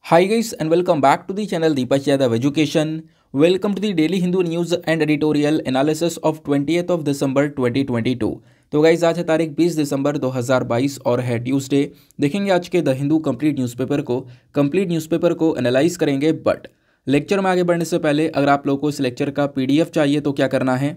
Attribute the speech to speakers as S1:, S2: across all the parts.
S1: Hi guys and welcome back to the channel Deepak Yadav Education. Welcome to the daily Hindu news and editorial analysis of 20th of December 2022. तो guys आज है तारीख 20 दिसंबर 2022 और है Tuesday. देखेंगे आज के द हिंदू कंप्लीट न्यूज़पेपर को एनालाइज करेंगे। बट लेक्चर में आगे बढ़ने से पहले अगर आप लोगों को इस लेक्चर का पीडीएफ चाहिए तो क्या करना है,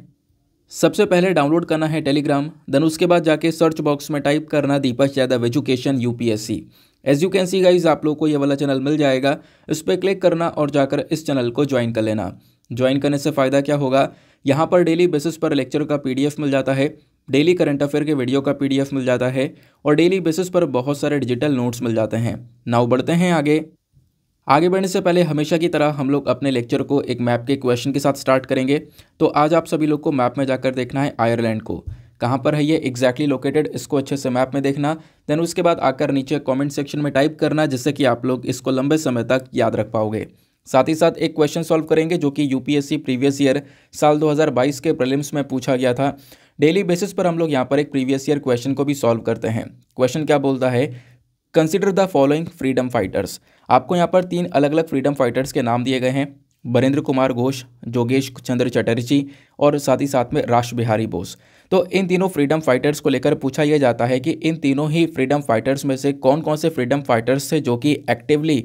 S1: सबसे पहले डाउनलोड करना है टेलीग्राम, देन उसके बाद जाके सर्च बॉक्स में टाइप करना Deepak Yadav education UPSC. As you can see guys आप लोग को ये वाला चैनल मिल जाएगा, इस पर क्लिक करना और जाकर इस चैनल को ज्वाइन कर लेना। ज्वाइन करने से फ़ायदा क्या होगा, यहाँ पर डेली बेसिस पर लेक्चर का पीडीएफ मिल जाता है, डेली करंट अफेयर के वीडियो का पीडीएफ मिल जाता है और डेली बेसिस पर बहुत सारे डिजिटल नोट्स मिल जाते हैं। नाउ बढ़ते हैं आगे बढ़ने से पहले हमेशा की तरह हम लोग अपने लेक्चर को एक मैप के क्वेश्चन के साथ स्टार्ट करेंगे। तो आज आप सभी लोग को मैप में जाकर देखना है आयरलैंड को, कहाँ पर है ये एग्जैक्टली लोकेटेड, इसको अच्छे से मैप में देखना। देन उसके बाद आकर नीचे कमेंट सेक्शन में टाइप करना, जिससे कि आप लोग इसको लंबे समय तक याद रख पाओगे। साथ ही साथ एक क्वेश्चन सॉल्व करेंगे जो कि यूपीएससी प्रीवियस ईयर साल 2022 के प्रीलिम्स में पूछा गया था। डेली बेसिस पर हम लोग यहाँ पर एक प्रीवियस ईयर क्वेश्चन को भी सॉल्व करते हैं। क्वेश्चन क्या बोलता है, consider the following freedom fighters. आपको यहाँ पर 3 अलग अलग फ्रीडम फाइटर्स के नाम दिए गए हैं, बरेंद्र कुमार घोष, जोगेश चंद्र चटर्जी और साथ ही साथ में राश बिहारी बोस। तो इन तीनों फ्रीडम फाइटर्स को लेकर पूछा यह जाता है कि इन तीनों ही फ्रीडम फाइटर्स में से कौन कौन से फ्रीडम फाइटर्स थे जो कि एक्टिवली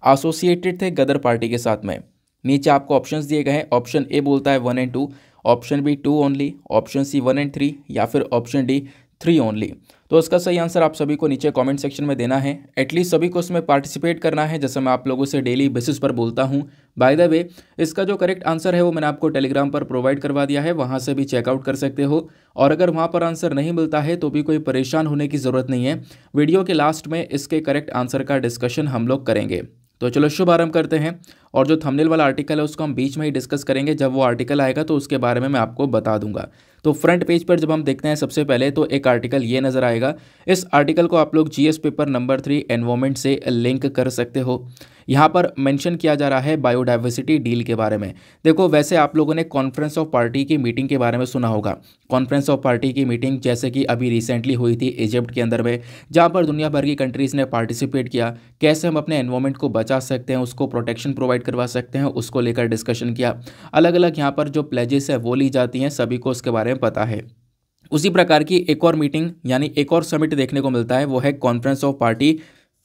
S1: एसोसिएटेड थे गदर पार्टी के साथ में। नीचे आपको ऑप्शंस दिए गए हैं। ऑप्शन ए बोलता है 1 and 2, option B 2 only, option C 1 and 3 या फिर ऑप्शन डी 3 ओनली। तो इसका सही आंसर आप सभी को नीचे कमेंट सेक्शन में देना है। एटलीस्ट सभी को इसमें पार्टिसिपेट करना है, जैसे मैं आप लोगों से डेली बेसिस पर बोलता हूं। बाय द वे, इसका जो करेक्ट आंसर है वो मैंने आपको टेलीग्राम पर प्रोवाइड करवा दिया है, वहां से भी चेकआउट कर सकते हो। और अगर वहां पर आंसर नहीं मिलता है तो भी कोई परेशान होने की ज़रूरत नहीं है। वीडियो के लास्ट में इसके करेक्ट आंसर का डिस्कशन हम लोग करेंगे। तो चलो शुभारंभ करते हैं। और जो थंबनेल वाला आर्टिकल है उसको हम बीच में ही डिस्कस करेंगे, जब वो आर्टिकल आएगा तो उसके बारे में मैं आपको बता दूंगा। तो फ्रंट पेज पर जब हम देखते हैं सबसे पहले तो एक आर्टिकल ये नज़र आएगा। इस आर्टिकल को आप लोग जीएस पेपर नंबर 3 एनवायरमेंट से लिंक कर सकते हो। यहाँ पर मेंशन किया जा रहा है बायोडाइवर्सिटी डील के बारे में। देखो, वैसे आप लोगों ने कॉन्फ्रेंस ऑफ पार्टी की मीटिंग के बारे में सुना होगा। कॉन्फ्रेंस ऑफ पार्टी की मीटिंग जैसे कि अभी रिसेंटली हुई थी इजिप्ट के अंदर में, जहाँ पर दुनिया भर की कंट्रीज़ ने पार्टिसिपेट किया। कैसे हम अपने एनवायरमेंट को बचा सकते हैं, उसको प्रोटेक्शन प्रोवाइड करवा सकते हैं, उसको लेकर डिस्कशन किया। अलग अलग यहाँ पर जो प्लेजेस है वो ली जाती हैं, सभी को उसके बारे में पता है। उसी प्रकार की एक और मीटिंग यानी एक और समिट देखने को मिलता है, वो है कॉन्फ्रेंस ऑफ पार्टी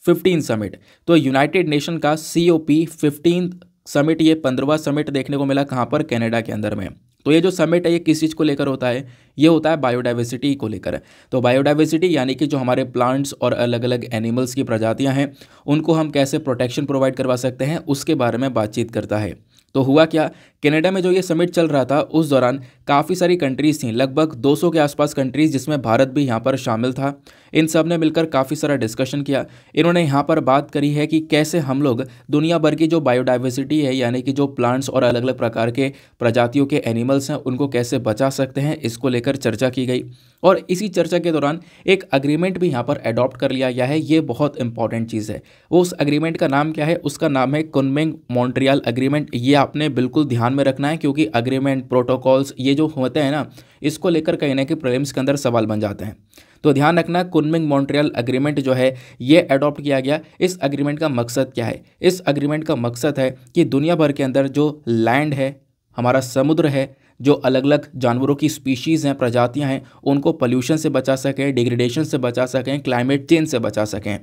S1: 15 समिट। तो यूनाइटेड नेशन का COP 15 समिट, ये 15वां समिट देखने को मिला। कहाँ पर, कनाडा के अंदर में। तो ये जो समिट है ये किस चीज़ को लेकर होता है, ये होता है बायोडाइवर्सिटी को लेकर। तो बायोडाइवर्सिटी यानी कि जो हमारे प्लांट्स और अलग अलग एनिमल्स की प्रजातियां हैं उनको हम कैसे प्रोटेक्शन प्रोवाइड करवा सकते हैं, उसके बारे में बातचीत करता है। तो हुआ क्या, कनाडा में जो ये समिट चल रहा था उस दौरान काफ़ी सारी कंट्रीज़ थी, लगभग 200 के आसपास कंट्रीज़, जिसमें भारत भी यहाँ पर शामिल था। इन सब ने मिलकर काफ़ी सारा डिस्कशन किया। इन्होंने यहाँ पर बात करी है कि कैसे हम लोग दुनिया भर की जो बायोडाइवर्सिटी है यानी कि जो प्लांट्स और अलग अलग प्रकार के प्रजातियों के एनिमल्स हैं उनको कैसे बचा सकते हैं, इसको लेकर चर्चा की गई। और इसी चर्चा के दौरान एक अग्रीमेंट भी यहाँ पर अडॉप्ट कर लिया गया है। ये बहुत इंपॉर्टेंट चीज़ है। वो उस अग्रीमेंट का नाम क्या है, उसका नाम है कुनमिंग मॉन्ट्रियल अग्रीमेंट। ये आपने बिल्कुल ध्यान में रखना है, क्योंकि अग्रीमेंट प्रोटोकॉल्स ये जो होते हैं ना, इसको लेकर कहीं ना कहीं प्रीलिम्स के अंदर सवाल बन जाते हैं। तो ध्यान रखना, कुनमिंग मॉन्ट्रियल अग्रीमेंट जो है ये अडॉप्ट किया गया। इस अग्रीमेंट का मकसद क्या है, इस अग्रीमेंट का मकसद है कि दुनिया भर के अंदर जो लैंड है, हमारा समुद्र है, जो अलग अलग जानवरों की स्पीशीज़ हैं, प्रजातियां हैं, उनको पोल्यूशन से बचा सकें, डिग्रेडेशन से बचा सकें, क्लाइमेट चेंज से बचा सकें।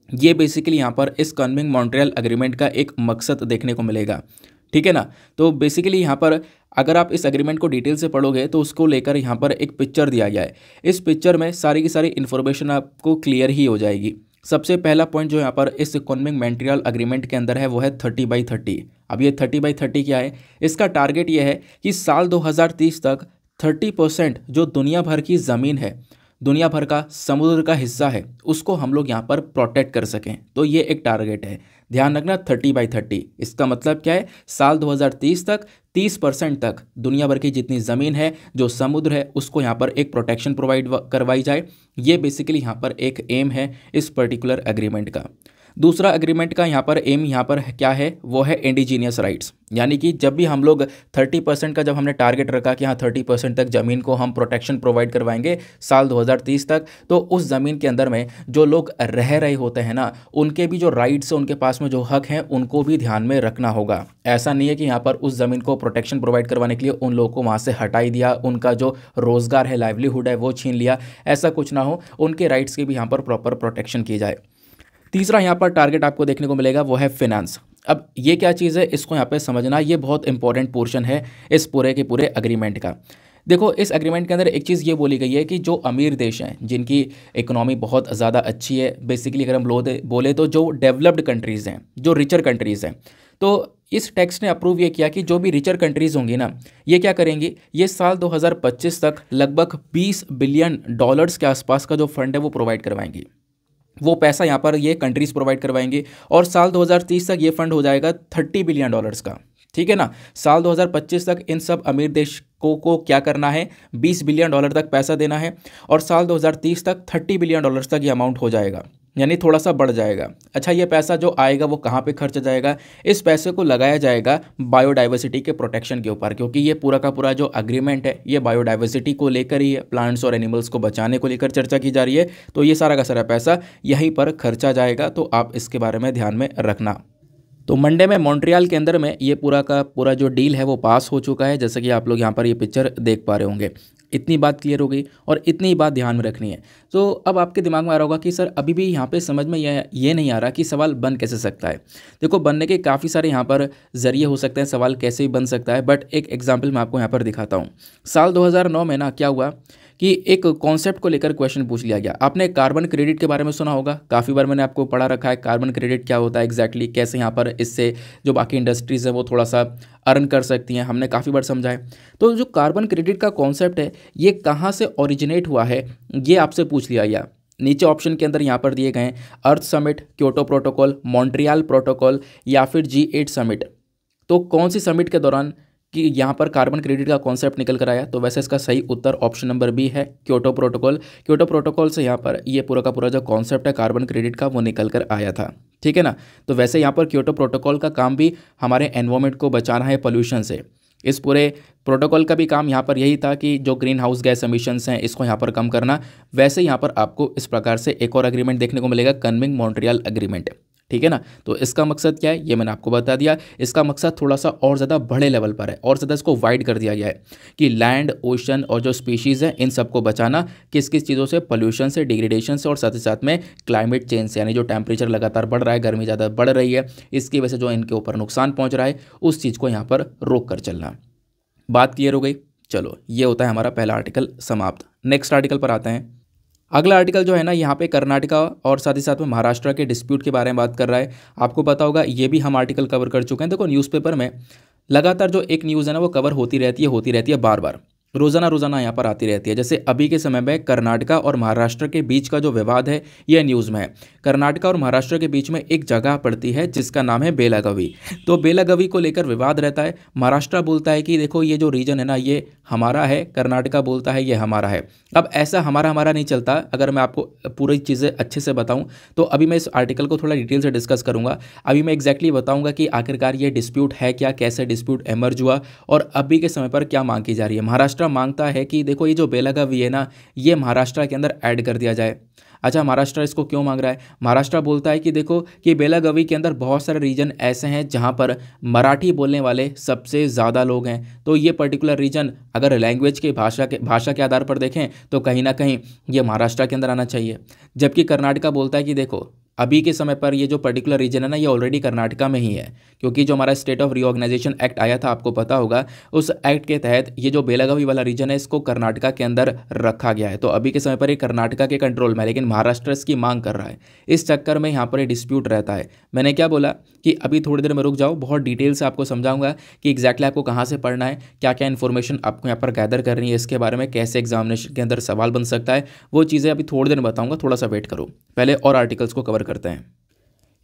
S1: ये बेसिकली यहाँ पर इस कुनमिंग मॉन्ट्रियल अग्रीमेंट का एक मकसद देखने को मिलेगा। ठीक है ना। तो बेसिकली यहाँ पर अगर आप इस एग्रीमेंट को डिटेल से पढ़ोगे तो उसको लेकर यहाँ पर एक पिक्चर दिया गया है। इस पिक्चर में सारी की सारी इन्फॉर्मेशन आपको क्लियर ही हो जाएगी। सबसे पहला पॉइंट जो यहाँ पर इस कुनमिंग मॉन्ट्रियल अग्रीमेंट के अंदर है वो है 30/30। अब ये 30/30 क्या है, इसका टारगेट ये है कि साल 2030 तक 30% जो दुनिया भर की ज़मीन है, दुनिया भर का समुद्र का हिस्सा है, उसको हम लोग यहाँ पर प्रोटेक्ट कर सकें। तो ये एक टारगेट है, ध्यान रखना 30/30। इसका मतलब क्या है, साल 2030 तक 30% तक दुनिया भर की जितनी ज़मीन है, जो समुद्र है, उसको यहाँ पर एक प्रोटेक्शन प्रोवाइड करवाई जाए। ये बेसिकली यहाँ पर एक एम है इस पर्टिकुलर एग्रीमेंट का। दूसरा एग्रीमेंट का यहाँ पर एम यहाँ पर क्या है, वो है इंडिजीनियस राइट्स, यानी कि जब भी हम लोग 30% का जब हमने टारगेट रखा कि हाँ 30% तक ज़मीन को हम प्रोटेक्शन प्रोवाइड करवाएंगे साल 2030 तक, तो उस ज़मीन के अंदर में जो लोग रह रहे होते हैं ना, उनके भी जो राइट्स हैं, उनके पास में जो हक हैं, उनको भी ध्यान में रखना होगा। ऐसा नहीं है कि यहाँ पर उस ज़मीन को प्रोटेक्शन प्रोवाइड करवाने के लिए उन लोगों को वहाँ से हटाई दिया, उनका जो रोज़गार है, लाइवलीहुड है, वो छीन लिया, ऐसा कुछ ना हो, उनके राइट्स की भी यहाँ पर प्रॉपर प्रोटेक्शन की जाए। तीसरा यहाँ पर टारगेट आपको देखने को मिलेगा वो है फिनेंस। अब ये क्या चीज़ है, इसको यहाँ पे समझना, ये बहुत इंपॉर्टेंट पोर्शन है इस पूरे के पूरे एग्रीमेंट का। देखो, इस एग्रीमेंट के अंदर एक चीज़ ये बोली गई है कि जो अमीर देश हैं, जिनकी इकोनॉमी बहुत ज़्यादा अच्छी है, बेसिकली अगर हम बोले तो जो डेवलप्ड कंट्रीज़ हैं, जो रिचर कंट्रीज़ हैं, तो इस टैक्स ने अप्रूव ये किया कि जो भी रिचर कंट्रीज़ होंगी ना, ये क्या करेंगी, ये साल 2025 तक लगभग $20 बिलियन के आसपास का जो फंड है वो प्रोवाइड करवाएंगी। वो पैसा यहाँ पर ये कंट्रीज़ प्रोवाइड करवाएंगी और साल 2030 तक ये फंड हो जाएगा $30 बिलियन का। ठीक है ना। साल 2025 तक इन सब अमीर देश को क्या करना है, $20 बिलियन तक पैसा देना है और साल 2030 तक $30 बिलियन तक ये अमाउंट हो जाएगा, यानी थोड़ा सा बढ़ जाएगा। अच्छा, ये पैसा जो आएगा वो कहाँ पे खर्च जाएगा, इस पैसे को लगाया जाएगा बायोडाइवर्सिटी के प्रोटेक्शन के ऊपर, क्योंकि ये पूरा का पूरा जो एग्रीमेंट है ये बायोडाइवर्सिटी को लेकर ही है, प्लांट्स और एनिमल्स को बचाने को लेकर चर्चा की जा रही है। तो ये सारा का सारा पैसा यहीं पर खर्चा जाएगा, तो आप इसके बारे में ध्यान में रखना। तो मंडे में मॉन्ट्रियल के अंदर में ये पूरा का पूरा जो डील है वो पास हो चुका है, जैसे कि आप लोग यहाँ पर ये पिक्चर देख पा रहे होंगे। इतनी बात क्लियर हो गई और इतनी ही बात ध्यान में रखनी है। तो अब आपके दिमाग में आ रहा होगा कि सर अभी भी यहाँ पे समझ में ये नहीं आ रहा कि सवाल बन कैसे सकता है। देखो, बनने के काफ़ी सारे यहाँ पर ज़रिए हो सकते हैं, सवाल कैसे भी बन सकता है, बट एक एग्जाम्पल मैं आपको यहाँ पर दिखाता हूँ। साल 2009 में ना क्या हुआ कि एक कॉन्सेप्ट को लेकर क्वेश्चन पूछ लिया गया। आपने कार्बन क्रेडिट के बारे में सुना होगा, काफ़ी बार मैंने आपको पढ़ा रखा है कार्बन क्रेडिट क्या होता है एग्जैक्टली, कैसे यहाँ पर इससे जो बाकी इंडस्ट्रीज़ है वो थोड़ा सा अर्न कर सकती हैं, हमने काफ़ी बार समझा है। तो जो कार्बन क्रेडिट का कॉन्सेप्ट है ये कहाँ से ओरिजिनेट हुआ है ये आपसे पूछ लिया गया। नीचे ऑप्शन के अंदर यहाँ पर दिए गए हैं earth summit, Kyoto protocol, Montreal protocol या फिर G8 समिट। तो कौन सी समिट के दौरान कि यहाँ पर कार्बन क्रेडिट का कॉन्सेप्ट निकल कर आया, तो वैसे इसका सही उत्तर ऑप्शन नंबर बी है, क्योटो प्रोटोकॉल। क्योटो प्रोटोकॉल से यहाँ पर ये पूरा का पूरा जो कॉन्सेप्ट है कार्बन क्रेडिट का वो निकल कर आया था। ठीक है ना। तो वैसे यहाँ पर क्योटो प्रोटोकॉल का काम भी हमारे एनवायरनमेंट को बचाना है पोल्यूशन से। इस पूरे प्रोटोकॉल का भी काम यहाँ पर यही था कि जो ग्रीन हाउस गैस एमिशंस हैं इसको यहाँ पर कम करना। वैसे यहाँ पर आपको इस प्रकार से एक और एग्रीमेंट देखने को मिलेगा, कन्मिंग मॉन्ट्रियल एग्रीमेंट। ठीक है ना। तो इसका मकसद क्या है ये मैंने आपको बता दिया। इसका मकसद थोड़ा सा और ज़्यादा बड़े लेवल पर है और ज़्यादा इसको वाइड कर दिया गया है कि लैंड, ओशन और जो स्पीशीज़ हैं इन सबको बचाना, किस किस चीज़ों से, पोल्यूशन से, डिग्रेडेशन से और साथ ही साथ में क्लाइमेट चेंज से, यानी जो टेम्परेचर लगातार बढ़ रहा है, गर्मी ज़्यादा बढ़ रही है, इसकी वजह से जो इनके ऊपर नुकसान पहुँच रहा है उस चीज़ को यहाँ पर रोक कर चलना। बात क्लियर हो गई। चलो, ये होता है हमारा पहला आर्टिकल समाप्त। नेक्स्ट आर्टिकल पर आते हैं। अगला आर्टिकल जो है ना यहाँ पे कर्नाटका और साथ ही साथ में महाराष्ट्र के डिस्प्यूट के बारे में बात कर रहा है। आपको पता होगा ये भी हम आर्टिकल कवर कर चुके हैं। देखो, न्यूज़पेपर में लगातार जो एक न्यूज़ है ना वो कवर होती रहती है बार बार, रोज़ाना यहाँ पर आती रहती है। जैसे अभी के समय में कर्नाटका और महाराष्ट्र के बीच का जो विवाद है यह न्यूज़ में है। कर्नाटका और महाराष्ट्र के बीच में एक जगह पड़ती है जिसका नाम है बेलागवी। तो बेलागवी को लेकर विवाद रहता है। महाराष्ट्र बोलता है कि देखो ये जो रीजन है ना ये हमारा है, कर्नाटका बोलता है ये हमारा है। अब ऐसा हमारा नहीं चलता। अगर मैं आपको पूरी चीज़ें अच्छे से बताऊं तो अभी मैं इस आर्टिकल को थोड़ा डिटेल से डिस्कस करूंगा। अभी मैं एग्जैक्टली बताऊंगा कि आखिरकार ये डिस्प्यूट है क्या, कैसे डिस्प्यूट एमर्ज हुआ और अभी के समय पर क्या मांग की जा रही है। महाराष्ट्र मांगता है कि देखो ये जो बेलागवी है ना ये महाराष्ट्र के अंदर ऐड कर दिया जाए। अच्छा, महाराष्ट्र इसको क्यों मांग रहा है? महाराष्ट्र बोलता है कि देखो कि बेलागवी के अंदर बहुत सारे रीजन ऐसे हैं जहां पर मराठी बोलने वाले सबसे ज़्यादा लोग हैं। तो ये पर्टिकुलर रीजन अगर लैंग्वेज के भाषा के आधार पर देखें तो कहीं ना कहीं ये महाराष्ट्र के अंदर आना चाहिए। जबकि कर्नाटका बोलता है कि देखो अभी के समय पर ये जो पर्टिकुलर रीजन है ना ये ऑलरेडी कर्नाटका में ही है, क्योंकि जो हमारा स्टेट ऑफ रीऑर्गेनाइजेशन एक्ट आया था आपको पता होगा, उस एक्ट के तहत ये जो बेलागवी वाला रीजन है इसको कर्नाटका के अंदर रखा गया है। तो अभी के समय पर ये कर्नाटका के कंट्रोल में है, लेकिन महाराष्ट्र इसकी मांग कर रहा है। इस चक्कर में यहाँ पर ये डिस्प्यूट रहता है। मैंने क्या बोला कि अभी थोड़ी देर में रुक जाओ, बहुत डिटेल से आपको समझाऊंगा कि एग्जैक्टली आपको कहाँ से पढ़ना है, क्या क्या इन्फॉर्मेशन आपको यहाँ पर गैदर करनी है, इसके बारे में कैसे एग्जामिनेशन के अंदर सवाल बन सकता है, वो चीज़ें अभी थोड़ी देर में बताऊँगा। थोड़ा सा वेट करो, पहले और आर्टिकल्स को कवर करते हैं।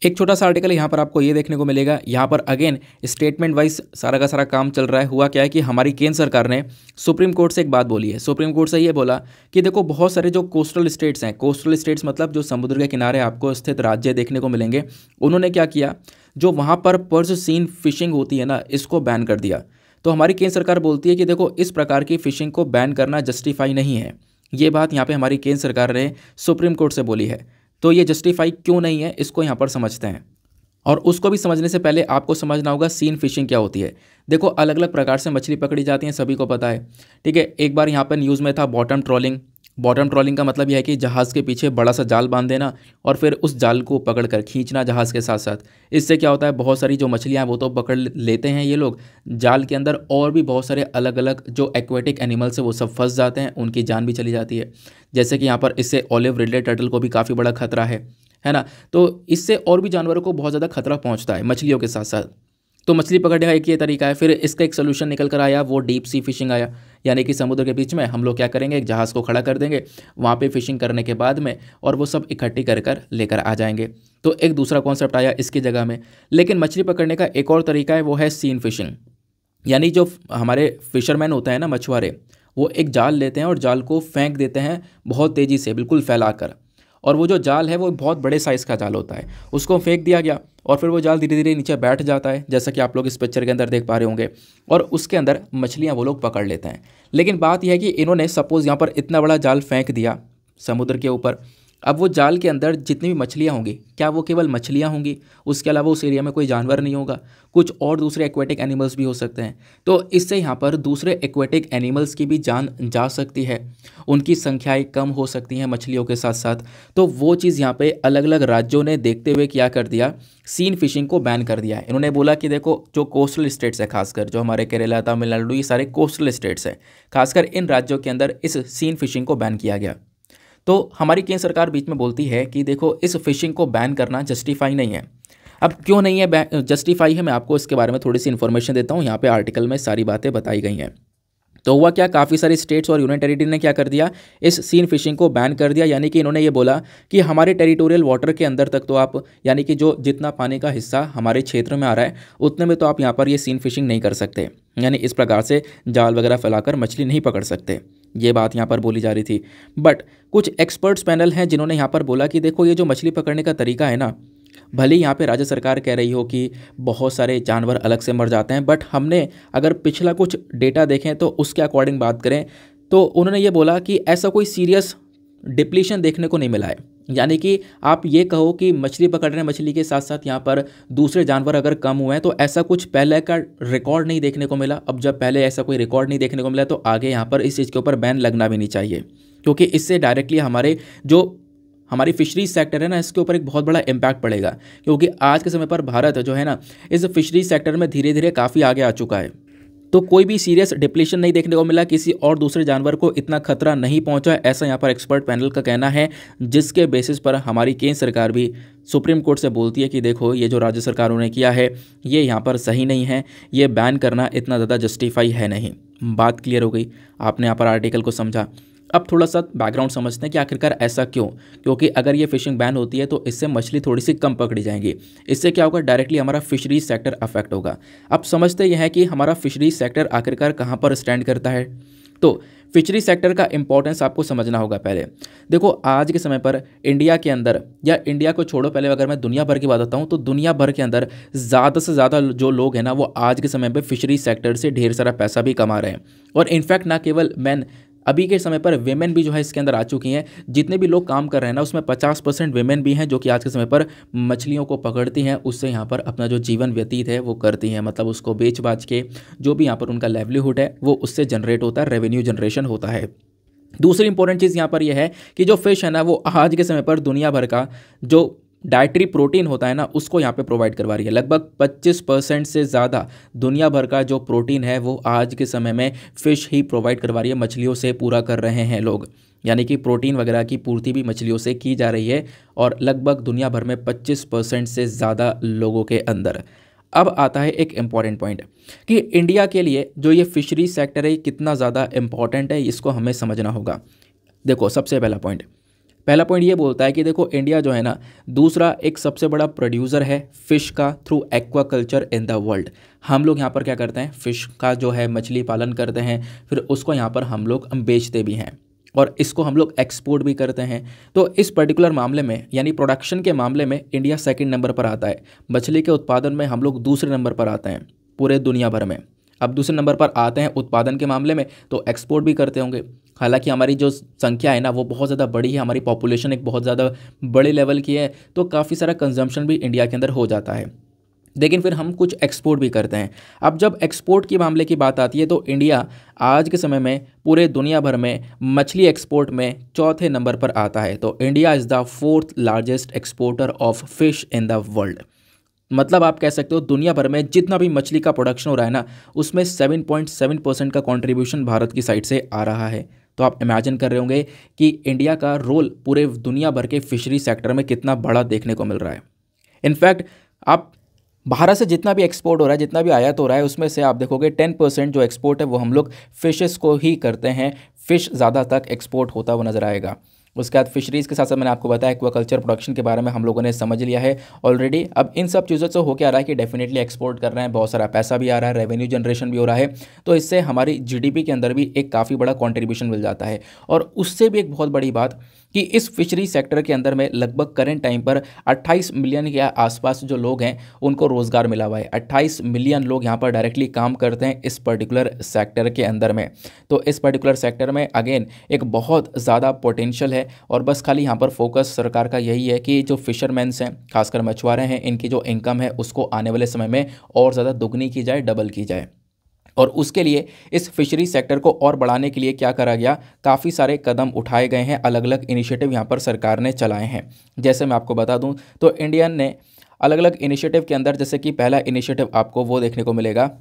S1: एक छोटा सा आर्टिकल यहाँ पर आपको ये देखने को मिलेगा, यहाँ पर अगेन स्टेटमेंट वाइज सारा का सारा काम चल रहा है। हुआ क्या है कि हमारी केंद्र सरकार ने सुप्रीम कोर्ट से एक बात बोली है। सुप्रीम कोर्ट से ये बोला कि देखो बहुत सारे जो कोस्टल स्टेट्स हैं, कोस्टल स्टेट्स मतलब जो समुद्र के किनारे आपको स्थित राज्य देखने को मिलेंगे, उन्होंने क्या किया, जो वहाँ पर पर्च सीन फिशिंग होती है ना, इसको बैन कर दिया। तो हमारी केंद्र सरकार बोलती है कि देखो इस प्रकार की फिशिंग को बैन करना जस्टिफाई नहीं है। ये बात यहाँ पे हमारी केंद्र सरकार ने सुप्रीम कोर्ट से बोली है। तो ये जस्टिफाई क्यों नहीं है, इसको यहाँ पर समझते हैं। और उसको भी समझने से पहले आपको समझना होगा सीन फिशिंग क्या होती है। देखो अलग अलग प्रकार से मछली पकड़ी जाती हैं, सभी को पता है, ठीक है। एक बार यहाँ पर न्यूज़ में था बॉटम ट्रॉलिंग। बॉटम ट्रॉलिंग का मतलब यह है कि जहाज़ के पीछे बड़ा सा जाल बांध देना और फिर उस जाल को पकड़कर खींचना जहाज़ के साथ साथ। इससे क्या होता है, बहुत सारी जो मछलियाँ हैं वो तो पकड़ लेते हैं ये लोग जाल के अंदर, और भी बहुत सारे अलग अलग जो एक्वेटिक एनिमल्स है वो सब फंस जाते हैं, उनकी जान भी चली जाती है। जैसे कि यहाँ पर इससे ऑलिव रिडले टर्टल को भी काफ़ी बड़ा खतरा है ना। तो इससे और भी जानवरों को बहुत ज़्यादा खतरा पहुँचता है मछलियों के साथ साथ। तो मछली पकड़ने का एक ये तरीका है। फिर इसका एक सोल्यूशन निकल कर आया, वो डीप सी फिशिंग आया, यानी कि समुद्र के बीच में हम लोग क्या करेंगे, एक जहाज़ को खड़ा कर देंगे, वहाँ पे फिशिंग करने के बाद में और वो सब इकट्ठी कर कर लेकर आ जाएंगे। तो एक दूसरा कॉन्सेप्ट आया इसकी जगह में। लेकिन मछली पकड़ने का एक और तरीका है, वो है सीन फिशिंग। यानी जो हमारे फिशरमैन होते हैं ना, मछुआरे, वो एक जाल लेते हैं और जाल को फेंक देते हैं बहुत तेज़ी से, बिल्कुल फैलाकर। और वो जो जाल है वो बहुत बड़े साइज़ का जाल होता है, उसको फेंक दिया गया और फिर वो जाल धीरे धीरे नीचे बैठ जाता है, जैसा कि आप लोग इस पिक्चर के अंदर देख पा रहे होंगे, और उसके अंदर मछलियाँ वो लोग पकड़ लेते हैं। लेकिन बात यह है कि इन्होंने सपोज़ यहाँ पर इतना बड़ा जाल फेंक दिया समुद्र के ऊपर। अब वो जाल के अंदर जितनी भी मछलियाँ होंगी, क्या वो केवल मछलियाँ होंगी, उसके अलावा उस एरिया में कोई जानवर नहीं होगा, कुछ और दूसरे एक्वेटिक एनिमल्स भी हो सकते हैं। तो इससे यहाँ पर दूसरे एक्वेटिक एनिमल्स की भी जान जा सकती है, उनकी संख्याएँ कम हो सकती हैं मछलियों के साथ साथ। तो वो चीज़ यहाँ पे अलग अलग राज्यों ने देखते हुए क्या कर दिया, सीन फिशिंग को बैन कर दिया है। इन्होंने बोला कि देखो जो कोस्टल स्टेट्स है, खासकर जो हमारे केरला, तमिलनाडु, ये सारे कोस्टल स्टेट्स हैं, खासकर इन राज्यों के अंदर इस सीन फिशिंग को बैन किया गया। तो हमारी केंद्र सरकार बीच में बोलती है कि देखो इस फिशिंग को बैन करना जस्टिफाई नहीं है। अब क्यों नहीं है जस्टिफाई है, मैं आपको इसके बारे में थोड़ी सी इन्फॉर्मेशन देता हूँ। यहाँ पे आर्टिकल में सारी बातें बताई गई हैं। तो हुआ क्या, काफ़ी सारी स्टेट्स और यूनियन टेरिटरी ने क्या कर दिया, इस सीन फिशिंग को बैन कर दिया। यानी कि इन्होंने ये बोला कि हमारे टेरिटोरियल वाटर के अंदर तक तो आप, यानी कि जो जितना पानी का हिस्सा हमारे क्षेत्र में आ रहा है उतने में तो आप यहाँ पर ये सीन फिशिंग नहीं कर सकते, यानी इस प्रकार से जाल वगैरह फैलाकर मछली नहीं पकड़ सकते। ये बात यहाँ पर बोली जा रही थी। बट कुछ एक्सपर्ट्स पैनल हैं जिन्होंने यहाँ पर बोला कि देखो ये जो मछली पकड़ने का तरीका है ना, भले यहाँ पे राज्य सरकार कह रही हो कि बहुत सारे जानवर अलग से मर जाते हैं, बट हमने अगर पिछला कुछ डेटा देखें तो उसके अकॉर्डिंग बात करें तो उन्होंने ये बोला कि ऐसा कोई सीरियस डिप्लीशन देखने को नहीं मिला है। यानी कि आप ये कहो कि मछली पकड़ने मछली के साथ साथ यहाँ पर दूसरे जानवर अगर कम हुए हैं, तो ऐसा कुछ पहले का रिकॉर्ड नहीं देखने को मिला। अब जब पहले ऐसा कोई रिकॉर्ड नहीं देखने को मिला तो आगे यहाँ पर इस चीज़ के ऊपर बैन लगना भी नहीं चाहिए, क्योंकि इससे डायरेक्टली हमारी फिशरीज सेक्टर है ना, इसके ऊपर एक बहुत बड़ा इम्पैक्ट पड़ेगा। क्योंकि आज के समय पर भारत जो है ना, इस फिशरीज सेक्टर में धीरे धीरे काफ़ी आगे आ चुका है। तो कोई भी सीरियस डिप्लीशन नहीं देखने को मिला, किसी और दूसरे जानवर को इतना खतरा नहीं पहुंचा, ऐसा यहाँ पर एक्सपर्ट पैनल का कहना है। जिसके बेसिस पर हमारी केंद्र सरकार भी सुप्रीम कोर्ट से बोलती है कि देखो ये जो राज्य सरकारों ने किया है ये यहाँ पर सही नहीं है, ये बैन करना इतना ज़्यादा जस्टिफाई है नहीं। बात क्लियर हो गई, आपने यहाँ पर आर्टिकल को समझा। अब थोड़ा सा बैकग्राउंड समझते हैं कि आखिरकार ऐसा क्यों, क्योंकि अगर ये फिशिंग बैन होती है तो इससे मछली थोड़ी सी कम पकड़ी जाएंगी। इससे क्या होगा, डायरेक्टली हमारा फिशरीज सेक्टर अफेक्ट होगा। अब समझते यह है कि हमारा फिशरीज सेक्टर आखिरकार कहाँ पर स्टैंड करता है। तो फिशरी सेक्टर का इंपॉर्टेंस आपको समझना होगा। पहले देखो आज के समय पर इंडिया के अंदर, या इंडिया को छोड़ो, पहले अगर मैं दुनिया भर की बात बताऊँ तो दुनिया भर के अंदर ज़्यादा से ज़्यादा जो लोग हैं ना, वो आज के समय पर फिशरी सेक्टर से ढेर सारा पैसा भी कमा रहे हैं। और इनफैक्ट ना केवल मैन, अभी के समय पर वेमेन भी जो है इसके अंदर आ चुकी हैं। जितने भी लोग काम कर रहे हैं ना, उसमें 50% वेमेन भी हैं जो कि आज के समय पर मछलियों को पकड़ती हैं, उससे यहाँ पर अपना जो जीवन व्यतीत है वो करती हैं। मतलब उसको बेच बाच के जो भी यहाँ पर उनका लाइवलीहुड है वो उससे जनरेट होता है, रेवेन्यू जनरेशन होता है। दूसरी इंपॉर्टेंट चीज़ यहाँ पर यह है कि जो फिश है ना, वो आज के समय पर दुनिया भर का जो डाइटरी प्रोटीन होता है ना, उसको यहाँ पे प्रोवाइड करवा रही है। लगभग 25% से ज़्यादा दुनिया भर का जो प्रोटीन है वो आज के समय में फ़िश ही प्रोवाइड करवा रही है, मछलियों से पूरा कर रहे हैं लोग। यानी कि प्रोटीन वगैरह की पूर्ति भी मछलियों से की जा रही है, और लगभग दुनिया भर में 25% से ज़्यादा लोगों के अंदर। अब आता है एक इम्पॉर्टेंट पॉइंट कि इंडिया के लिए जो ये फिशरी सेक्टर है कितना ज़्यादा इम्पॉर्टेंट है, इसको हमें समझना होगा। देखो सबसे पहला पॉइंट, पहला पॉइंट ये बोलता है कि देखो इंडिया जो है ना दूसरा एक सबसे बड़ा प्रोड्यूसर है फिश का through aquaculture in the world. हम लोग यहाँ पर क्या करते हैं, फिश का जो है मछली पालन करते हैं, फिर उसको यहाँ पर हम लोग बेचते भी हैं और इसको हम लोग एक्सपोर्ट भी करते हैं। तो इस पर्टिकुलर मामले में यानी प्रोडक्शन के मामले में इंडिया सेकंड नंबर पर आता है। मछली के उत्पादन में हम लोग दूसरे नंबर पर आते हैं पूरे दुनिया भर में। अब दूसरे नंबर पर आते हैं उत्पादन के मामले में, तो एक्सपोर्ट भी करते होंगे। हालांकि हमारी जो संख्या है ना वो बहुत ज़्यादा बड़ी है, हमारी पॉपुलेशन एक बहुत ज़्यादा बड़े लेवल की है, तो काफ़ी सारा कंजम्पशन भी इंडिया के अंदर हो जाता है। लेकिन फिर हम कुछ एक्सपोर्ट भी करते हैं। अब जब एक्सपोर्ट के मामले की बात आती है तो इंडिया आज के समय में पूरे दुनिया भर में मछली एक्सपोर्ट में चौथे नंबर पर आता है। तो India is the fourth largest exporter of fish in the world. मतलब आप कह सकते हो दुनिया भर में जितना भी मछली का प्रोडक्शन हो रहा है ना उसमें 7.7% का कंट्रीब्यूशन भारत की साइड से आ रहा है। तो आप इमेजिन कर रहे होंगे कि इंडिया का रोल पूरे दुनिया भर के फिशरी सेक्टर में कितना बड़ा देखने को मिल रहा है। इनफैक्ट आप भारत से जितना भी एक्सपोर्ट हो रहा है, जितना भी आयात हो रहा है, उसमें से आप देखोगे 10% जो एक्सपोर्ट है वो हम लोग फिशेस को ही करते हैं। फ़िश ज़्यादा तक एक्सपोर्ट होता हुआ नज़र आएगा। उसके बाद फिशरीज़ के साथ साथ मैंने आपको बताया एक्वाकल्चर प्रोडक्शन के बारे में हम लोगों ने समझ लिया है ऑलरेडी। अब इन सब चीज़ों से हो क्या रहा है कि डेफिनेटली एक्सपोर्ट कर रहे हैं, बहुत सारा पैसा भी आ रहा है, रेवेन्यू जनरेशन भी हो रहा है, तो इससे हमारी जीडीपी के अंदर भी एक काफ़ी बड़ा कॉन्ट्रीब्यूशन मिल जाता है। और उससे भी एक बहुत बड़ी बात कि इस फिशरी सेक्टर के अंदर में लगभग करेंट टाइम पर 28 मिलियन के आसपास जो लोग हैं उनको रोज़गार मिला हुआ है। 28 मिलियन लोग यहाँ पर डायरेक्टली काम करते हैं इस पर्टिकुलर सेक्टर के अंदर में। तो इस पर्टिकुलर सेक्टर में अगेन एक बहुत ज़्यादा पोटेंशियल है और बस खाली यहाँ पर फोकस सरकार का यही है कि जो फिशरमैन्स हैं, खासकर मछुआरे हैं, इनकी जो इनकम है उसको आने वाले समय में और ज़्यादा दुगनी की जाए, डबल की जाए। और उसके लिए इस फिशरी सेक्टर को और बढ़ाने के लिए क्या करा गया, काफ़ी सारे कदम उठाए गए हैं, अलग अलग इनिशिएटिव यहाँ पर सरकार ने चलाए हैं। जैसे मैं आपको बता दूं तो इंडियन ने अलग अलग इनिशिएटिव के अंदर, जैसे कि पहला इनिशिएटिव आपको वो देखने को मिलेगा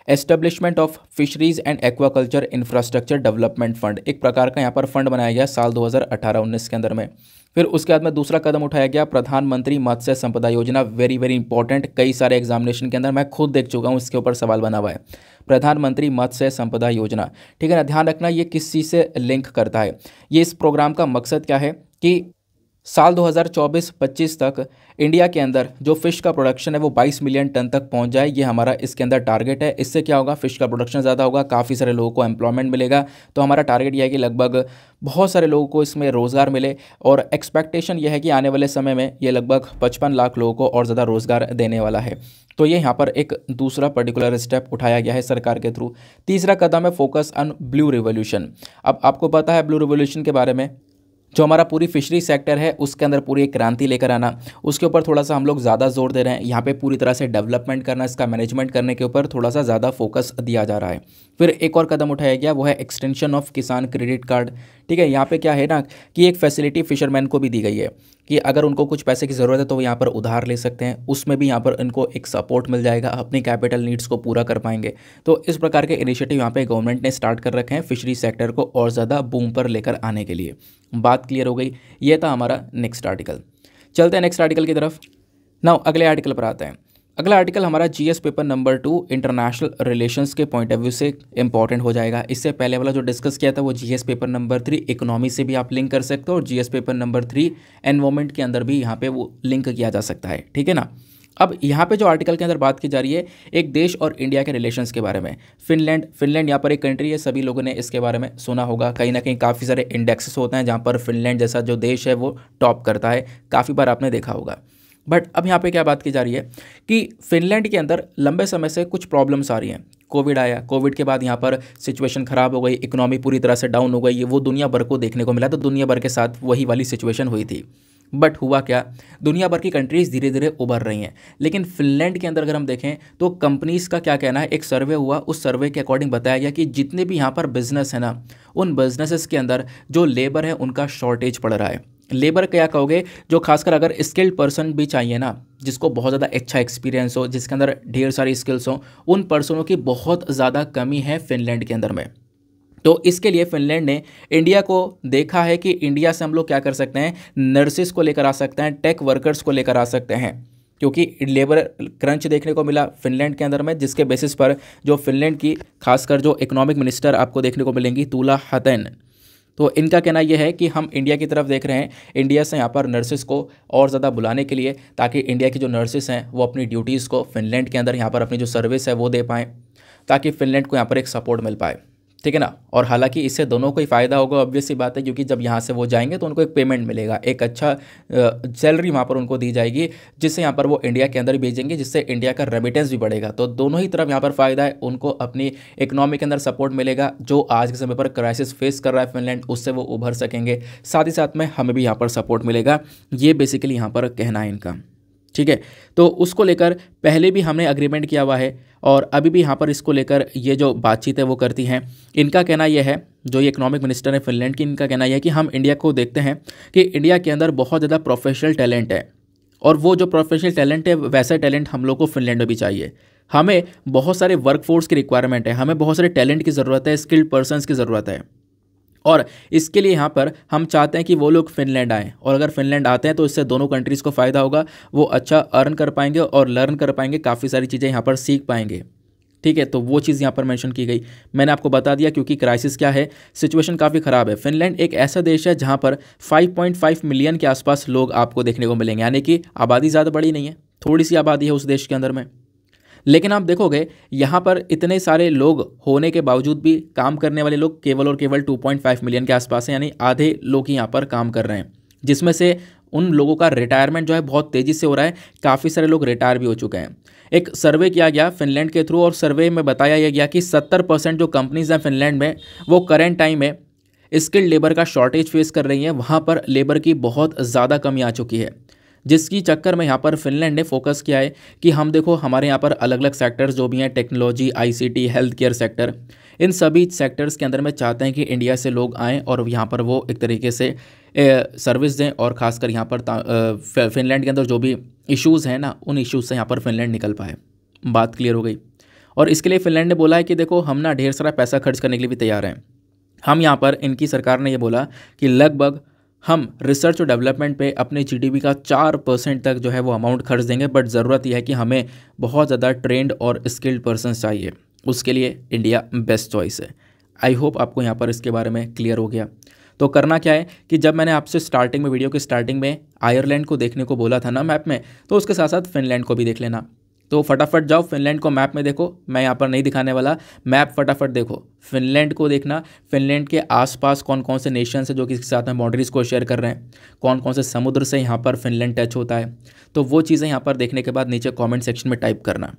S1: establishment of fisheries and aquaculture infrastructure development fund. एक प्रकार का यहाँ पर फंड बनाया गया साल 2018-19 के अंदर में। फिर उसके बाद में दूसरा कदम उठाया गया प्रधानमंत्री मत्स्य संपदा योजना। वेरी वेरी इंपॉर्टेंट, कई सारे एग्जामिनेशन के अंदर मैं खुद देख चुका हूँ, इसके ऊपर सवाल बना हुआ है। प्रधानमंत्री मत्स्य संपदा योजना, ठीक है ना, ध्यान रखना ये किस चीज़ से लिंक करता है। ये इस प्रोग्राम का मकसद क्या है कि साल 2024-25 तक इंडिया के अंदर जो फ़िश का प्रोडक्शन है वो 22 मिलियन टन तक पहुंच जाए, ये हमारा इसके अंदर टारगेट है। इससे क्या होगा, फ़िश का प्रोडक्शन ज़्यादा होगा, काफ़ी सारे लोगों को एम्प्लॉयमेंट मिलेगा। तो हमारा टारगेट यह है कि लगभग बहुत सारे लोगों को इसमें रोज़गार मिले और एक्सपेक्टेशन यह है कि आने वाले समय में ये लगभग 55 लाख लोगों को और ज़्यादा रोज़गार देने वाला है। तो ये यहाँ पर एक दूसरा पर्टिकुलर स्टेप उठाया गया है सरकार के थ्रू। तीसरा कदम है फोकस ऑन ब्लू रिवोल्यूशन। अब आपको पता है ब्लू रिवोल्यूशन के बारे में, जो हमारा पूरी फिशरी सेक्टर है उसके अंदर पूरी एक क्रांति लेकर आना, उसके ऊपर थोड़ा सा हम लोग ज़्यादा जोर दे रहे हैं। यहाँ पे पूरी तरह से डेवलपमेंट करना, इसका मैनेजमेंट करने के ऊपर थोड़ा सा ज़्यादा फोकस दिया जा रहा है। फिर एक और कदम उठाया गया, वो है एक्सटेंशन ऑफ किसान क्रेडिट कार्ड। ठीक है, यहाँ पे क्या है ना कि एक फैसिलिटी फिशरमैन को भी दी गई है कि अगर उनको कुछ पैसे की ज़रूरत है तो वो यहाँ पर उधार ले सकते हैं, उसमें भी यहाँ पर इनको एक सपोर्ट मिल जाएगा, अपनी कैपिटल नीड्स को पूरा कर पाएंगे। तो इस प्रकार के इनिशिएटिव यहाँ पे गवर्नमेंट ने स्टार्ट कर रखे हैं फिशरी सेक्टर को और ज़्यादा बूम पर लेकर आने के लिए। बात क्लियर हो गई, ये था हमारा नेक्स्ट आर्टिकल। चलते हैं नेक्स्ट आर्टिकल की तरफ। नाउ अगले आर्टिकल पर आते हैं। अगला आर्टिकल हमारा GS paper number 2 international relations के पॉइंट ऑफ व्यू से इंपॉर्टेंट हो जाएगा। इससे पहले वाला जो डिस्कस किया था वो जीएस पेपर नंबर 3 इकोनॉमी से भी आप लिंक कर सकते हो और जीएस पेपर नंबर 3 एनवायरमेंट के अंदर भी यहाँ पे वो लिंक किया जा सकता है, ठीक है ना। अब यहाँ पे जो आर्टिकल के अंदर बात की जा रही है एक देश और इंडिया के रिलेशंस के बारे में। फिनलैंड यहाँ पर एक कंट्री है, सभी लोगों ने इसके बारे में सुना होगा। कहीं ना कहीं काफ़ी सारे इंडेक्सेस होते हैं जहाँ पर फिनलैंड जैसा जो देश है वो टॉप करता है, काफ़ी बार आपने देखा होगा। बट अब यहाँ पे क्या बात की जा रही है कि फिनलैंड के अंदर लंबे समय से कुछ प्रॉब्लम्स आ रही हैं। कोविड आया, कोविड के बाद यहाँ पर सिचुएशन ख़राब हो गई, इकोनॉमी पूरी तरह से डाउन हो गई, वो दुनिया भर को देखने को मिला। तो दुनिया भर के साथ वही वाली सिचुएशन हुई थी। बट हुआ क्या, दुनिया भर की कंट्रीज़ धीरे धीरे उभर रही हैं, लेकिन फिनलैंड के अंदर अगर हम देखें तो कंपनीज़ का क्या कहना है। एक सर्वे हुआ, उस सर्वे के अकॉर्डिंग बताया गया कि जितने भी यहाँ पर बिजनेस है ना, उन बिजनेसेस के अंदर जो लेबर है उनका शॉर्टेज पड़ रहा है। लेबर क्या कहोगे, जो खासकर अगर स्किल्ड पर्सन भी चाहिए ना, जिसको बहुत ज़्यादा अच्छा एक्सपीरियंस हो, जिसके अंदर ढेर सारी स्किल्स हो, उन पर्सनों की बहुत ज़्यादा कमी है फिनलैंड के अंदर में। तो इसके लिए फिनलैंड ने इंडिया को देखा है कि इंडिया से हम लोग क्या कर सकते हैं, नर्सिस को लेकर आ सकते हैं, टेक वर्कर्स को लेकर आ सकते हैं, क्योंकि लेबर क्रंच देखने को मिला फिनलैंड के अंदर में, जिसके बेसिस पर जो फिनलैंड की खासकर जो इकोनॉमिक मिनिस्टर आपको देखने को मिलेंगी तुला हतन, तो इनका कहना यह है कि हम इंडिया की तरफ देख रहे हैं, इंडिया से यहाँ पर नर्सेस को और ज़्यादा बुलाने के लिए, ताकि इंडिया की जो नर्सेस हैं वो अपनी ड्यूटीज़ को फिनलैंड के अंदर यहाँ पर अपनी जो सर्विस है वो दे पाएँ, ताकि फिनलैंड को यहाँ पर एक सपोर्ट मिल पाए, ठीक है ना। और हालांकि इससे दोनों को ही फ़ायदा होगा, ऑब्वियस सी बात है, क्योंकि जब यहाँ से वो जाएंगे तो उनको एक पेमेंट मिलेगा, एक अच्छा सैलरी वहाँ पर उनको दी जाएगी, जिससे यहाँ पर वो इंडिया के अंदर भेजेंगे, जिससे इंडिया का रेमिटेंस भी बढ़ेगा। तो दोनों ही तरफ यहाँ पर फ़ायदा है, उनको अपनी इकोनॉमी के अंदर सपोर्ट मिलेगा, जो आज के समय पर क्राइसिस फेस कर रहा है फिनलैंड, उससे वो उभर सकेंगे, साथ ही साथ में हमें भी यहाँ पर सपोर्ट मिलेगा। ये बेसिकली यहाँ पर कहना है इनका, ठीक है। तो उसको लेकर पहले भी हमने अग्रीमेंट किया हुआ है और अभी भी यहाँ पर इसको लेकर ये जो बातचीत है वो करती हैं। इनका कहना यह है, जो ये इकोनॉमिक मिनिस्टर है फिनलैंड की, इनका कहना यह है कि हम इंडिया को देखते हैं कि इंडिया के अंदर बहुत ज़्यादा प्रोफेशनल टैलेंट है, और वो जो प्रोफेशनल टैलेंट है वैसा टैलेंट हम लोग को फिनलैंड में भी चाहिए। हमें बहुत सारे वर्कफोर्स की रिक्वायरमेंट है, हमें बहुत सारे टैलेंट की ज़रूरत है, स्किल्ड पर्सनस की ज़रूरत है, और इसके लिए यहाँ पर हम चाहते हैं कि वो लोग फिनलैंड आएँ, और अगर फिनलैंड आते हैं तो इससे दोनों कंट्रीज़ को फ़ायदा होगा, वो अच्छा अर्न कर पाएंगे और लर्न कर पाएंगे, काफ़ी सारी चीज़ें यहाँ पर सीख पाएंगे, ठीक है। तो वो चीज़ यहाँ पर मेंशन की गई, मैंने आपको बता दिया, क्योंकि क्राइसिस क्या है, सिचुएशन काफ़ी ख़राब है। फिनलैंड एक ऐसा देश है जहाँ पर 5.5 मिलियन के आसपास लोग आपको देखने को मिलेंगे, यानी कि आबादी ज़्यादा बड़ी नहीं है, थोड़ी सी आबादी है उस देश के अंदर में। लेकिन आप देखोगे यहाँ पर इतने सारे लोग होने के बावजूद भी काम करने वाले लोग केवल और केवल 2.5 मिलियन के आसपास हैं, यानी आधे लोग ही यहाँ पर काम कर रहे हैं, जिसमें से उन लोगों का रिटायरमेंट जो है बहुत तेज़ी से हो रहा है, काफ़ी सारे लोग रिटायर भी हो चुके हैं। एक सर्वे किया गया फिनलैंड के थ्रू, और सर्वे में बताया यह गया कि 70% जो कंपनीज हैं फिनलैंड में, वो करेंट टाइम में स्किल्ड लेबर का शॉर्टेज फेस कर रही हैं, वहाँ पर लेबर की बहुत ज़्यादा कमी आ चुकी है, जिसकी चक्कर में यहाँ पर फिनलैंड ने फोकस किया है कि हम देखो हमारे यहाँ पर अलग अलग सेक्टर्स जो भी हैं, technology, ICT, health care sector, इन सभी सेक्टर्स के अंदर में चाहते हैं कि इंडिया से लोग आएँ और यहाँ पर वो एक तरीके से सर्विस दें, और ख़ासकर यहाँ पर फिनलैंड के अंदर जो भी इश्यूज़ हैं ना, उन इश्यूज़ से यहाँ पर फिनलैंड निकल पाए। बात क्लियर हो गई। और इसके लिए फिनलैंड ने बोला है कि देखो हम ना ढेर सारा पैसा खर्च करने के लिए भी तैयार हैं। हम यहाँ पर, इनकी सरकार ने ये बोला कि लगभग हम रिसर्च और डेवलपमेंट पे अपने जीडीपी का 4% तक जो है वो अमाउंट खर्च देंगे, बट ज़रूरत यह है कि हमें बहुत ज़्यादा ट्रेंड और स्किल्ड पर्सन्स चाहिए, उसके लिए इंडिया बेस्ट चॉइस है। आई होप आपको यहाँ पर इसके बारे में क्लियर हो गया। तो करना क्या है कि जब मैंने आपसे स्टार्टिंग में, वीडियो के स्टार्टिंग में आयरलैंड को देखने को बोला था ना मैप में, तो उसके साथ साथ फिनलैंड को भी देख लेना। तो फटाफट जाओ फिनलैंड को मैप में देखो, मैं यहाँ पर नहीं दिखाने वाला, मैप फटाफट देखो, फिनलैंड को देखना, फिनलैंड के आसपास कौन कौन से नेशंस हैं जो किसके साथ में बाउंड्रीज़ को शेयर कर रहे हैं, कौन कौन से समुद्र से यहाँ पर फिनलैंड टच होता है। तो वो चीज़ें यहाँ पर देखने के बाद नीचे कमेंट सेक्शन में टाइप करना,